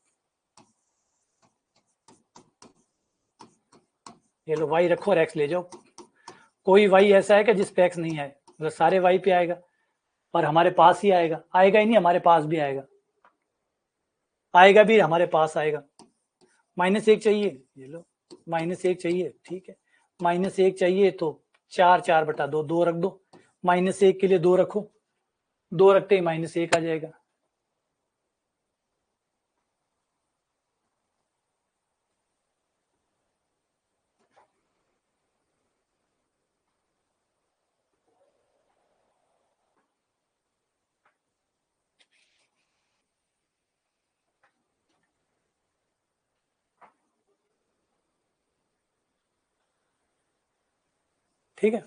ये लो y रखो और x ले जाओ। कोई y ऐसा है कि जिस पे x नहीं है, मतलब सारे y पे आएगा, और हमारे पास ही आएगा, आएगा ही नहीं, हमारे पास भी आएगा, आएगा भी हमारे पास आएगा। -1 चाहिए, ये लो -1 चाहिए, ठीक है। -1 चाहिए तो 4/2, 2 रख दो। -1 के लिए 2 रखो, 2 रखते ही -1 आ जाएगा। ठीक है,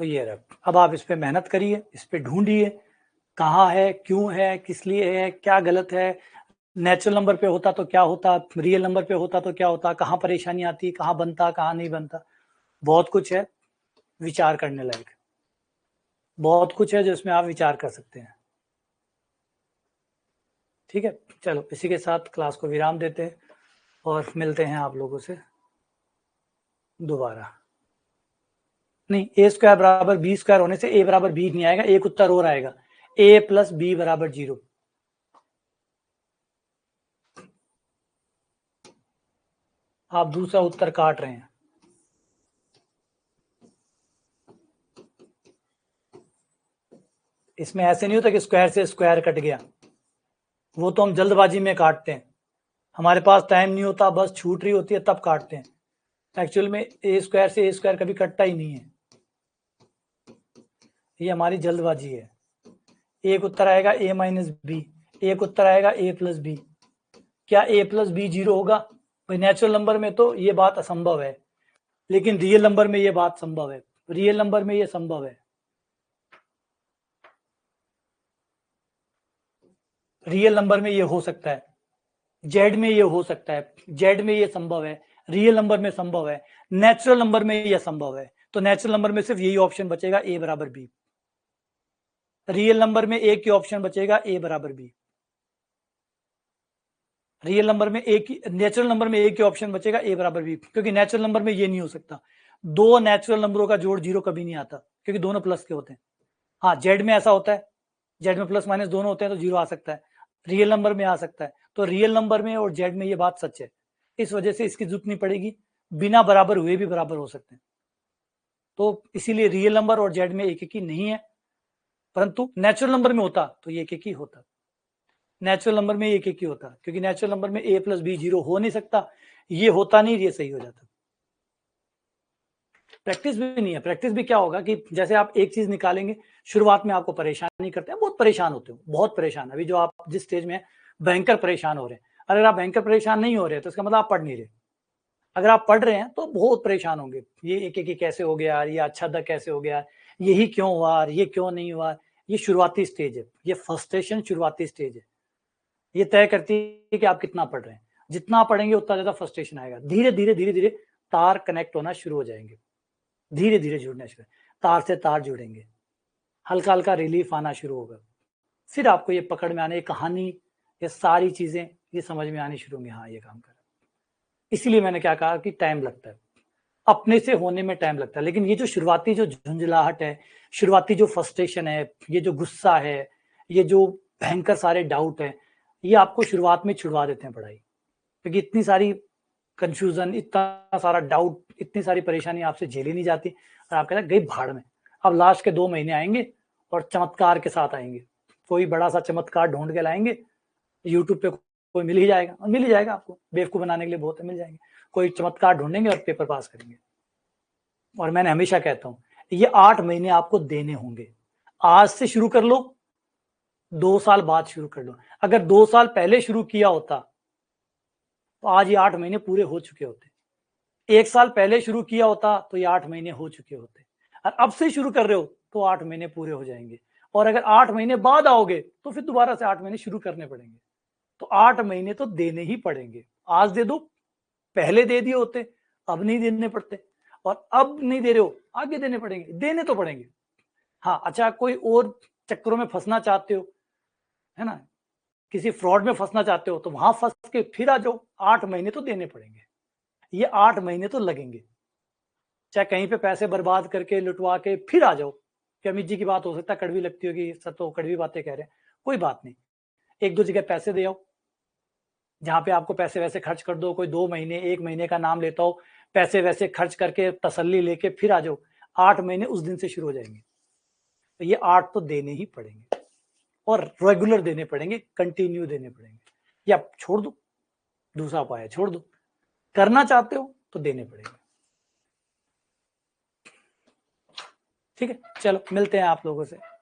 तो ये रख। अब आप इस पे मेहनत करिए, इस पे ढूंढिए कहाँ है, क्यों है, किस लिए है, क्या गलत है। नेचुरल नंबर पे होता तो क्या होता, रियल नंबर पे होता तो क्या होता, कहाँ परेशानी आती, कहाँ बनता, कहाँ नहीं बनता। बहुत कुछ है विचार करने लायक, बहुत कुछ है जो इसमें आप विचार कर सकते हैं। ठीक है, चलो इसी के साथ क्लास को विराम देते हैं और मिलते हैं आप लोगों से दोबारा। नहीं, a² बराबर b² होने से a बराबर b नहीं आएगा, एक उत्तर और आएगा, a + b = 0। आप दूसरा उत्तर काट रहे हैं। इसमें ऐसे नहीं होता कि स्क्वायर से स्क्वायर कट गया, वो तो हम जल्दबाजी में काटते हैं, हमारे पास टाइम नहीं होता, बस छूट रही होती है तब काटते हैं। एक्चुअल में a² से a² कभी कटता ही नहीं है, ये हमारी जल्दबाजी है। एक उत्तर आएगा a - b, एक उत्तर आएगा a + b। क्या a + b 0 होगा भाई? नेचुरल नंबर में तो ये बात असंभव है, लेकिन रियल नंबर में ये बात संभव है, रियल नंबर में ये संभव है, रियल नंबर में ये हो सकता है, जेड में ये हो सकता है, जेड में ये संभव है, रियल नंबर में संभव है, नेचुरल नंबर में ये संभव है। तो नेचुरल नंबर में सिर्फ यही ऑप्शन बचेगा, a = b। रियल नंबर में एक ही ऑप्शन बचेगा, a = b। रियल नंबर में एक ही, नेचुरल नंबर में एक ही ऑप्शन बचेगा, a = b, क्योंकि नेचुरल नंबर में ये नहीं हो सकता, दो नेचुरल नंबरों का जोड़ 0 कभी नहीं आता, क्योंकि दोनों प्लस के होते हैं। हाँ, जेड में ऐसा होता है, जेड में प्लस माइनस दोनों होते हैं तो 0 आ सकता है, रियल नंबर में आ सकता है। तो रियल नंबर में और जेड में ये बात सच है, इस वजह से इसकी जरूरत नहीं पड़ेगी, बिना बराबर हुए भी बराबर हो सकते हैं। तो इसीलिए रियल नंबर और जेड में एक ही नहीं है, परंतु नेचुरल नंबर में होता तो ये एक ही होता, नेचुरल नंबर में एक ही होता, क्योंकि नेचुरल नंबर में a + b 0 हो नहीं सकता, ये होता नहीं, ये सही हो जाता। प्रैक्टिस भी नहीं है, प्रैक्टिस भी क्या होगा कि जैसे आप एक चीज निकालेंगे, शुरुआत में आपको परेशान नहीं करते हैं, बहुत परेशान होते हो, बहुत परेशान, अभी जो आप जिस स्टेज में भयंकर परेशान हो रहे हैं। अगर आप भयंकर परेशान नहीं हो रहे तो इसका मतलब आप पढ़ नहीं रहे, अगर आप पढ़ रहे हैं तो बहुत परेशान होंगे, ये एक कैसे हो गया, ये अच्छा था कैसे हो गया, यही क्यों हुआ, ये क्यों नहीं हुआ। ये शुरुआती स्टेज है, ये फ्रस्ट्रेशन शुरुआती स्टेज है, ये तय करती है कि आप कितना पढ़ रहे हैं। जितना पढ़ेंगे उतना ज्यादा फ्रस्ट्रेशन आएगा, धीरे धीरे धीरे धीरे तार कनेक्ट होना शुरू हो जाएंगे, धीरे धीरे जुड़ना शुरू, तार से तार जुड़ेंगे, हल्का हल्का रिलीफ आना शुरू होगा, फिर आपको ये पकड़ में आने, कहानी, ये सारी चीजें ये समझ में आनी शुरू होंगी, हाँ ये काम कर। इसीलिए मैंने क्या कहा कि टाइम लगता है, अपने से होने में टाइम लगता है, लेकिन ये जो शुरुआती जो झुंझलाहट है, शुरुआती जो फ्रस्ट्रेशन है, ये जो गुस्सा है, ये जो भयंकर सारे डाउट है, ये आपको शुरुआत में छुड़वा देते हैं पढ़ाई, क्योंकि इतनी सारी कंफ्यूजन, इतना सारा डाउट, इतनी सारी परेशानी आपसे झेली नहीं जाती, और आप कहते हैं गई भाड़ में। अब लास्ट के 2 महीने आएंगे और चमत्कार के साथ आएंगे, कोई बड़ा सा चमत्कार ढूंढ के लाएंगे, यूट्यूब पे कोई मिल ही जाएगा, और मिल ही जाएगा आपको, बेवकूफ बनाने के लिए बहुत है, मिल जाएंगे, कोई चमत्कार ढूंढेंगे और पेपर पास करेंगे। और मैंने हमेशा कहता हूं, ये 8 महीने आपको देने होंगे, आज से शुरू कर लो, 2 साल बाद शुरू कर लो। अगर 2 साल पहले शुरू किया होता तो आज ये 8 महीने पूरे हो चुके होते, 1 साल पहले शुरू किया होता तो ये 8 महीने हो चुके होते, और अब से शुरू कर रहे हो तो 8 महीने पूरे हो जाएंगे। और अगर 8 महीने बाद आओगे तो फिर दोबारा से 8 महीने शुरू करने पड़ेंगे, तो 8 महीने तो देने ही पड़ेंगे, आज दे दो, पहले दे दिए होते, अब नहीं देने पड़ते, और अब नहीं दे रहे हो, आगे देने पड़ेंगे, देने तो पड़ेंगे। हाँ, अच्छा कोई और चक्करों में फंसना चाहते हो, है ना, किसी फ्रॉड में फंसना चाहते हो, तो वहां फंस के फिर आ जाओ, 8 महीने तो देने पड़ेंगे, ये 8 महीने तो लगेंगे, चाहे कहीं पे पैसे बर्बाद करके लुटवा के फिर आ जाओ, कि अमित जी की बात हो सकता है कड़वी लगती होगी, सर तो कड़वी बातें कह रहे हैं, कोई बात नहीं, एक दो जगह पैसे दे आओ, जहां पे आपको पैसे वैसे खर्च कर दो, कोई 2 महीने 1 महीने का नाम लेता हो, पैसे वैसे खर्च करके तसल्ली लेके फिर आ जाओ, 8 महीने उस दिन से शुरू हो जाएंगे, तो ये 8 तो देने ही पड़ेंगे, और रेगुलर देने पड़ेंगे, कंटिन्यू देने पड़ेंगे, या छोड़ दो, दूसरा उपाय है छोड़ दो, करना चाहते हो तो देने पड़ेंगे। ठीक है, चलो मिलते हैं आप लोगों से।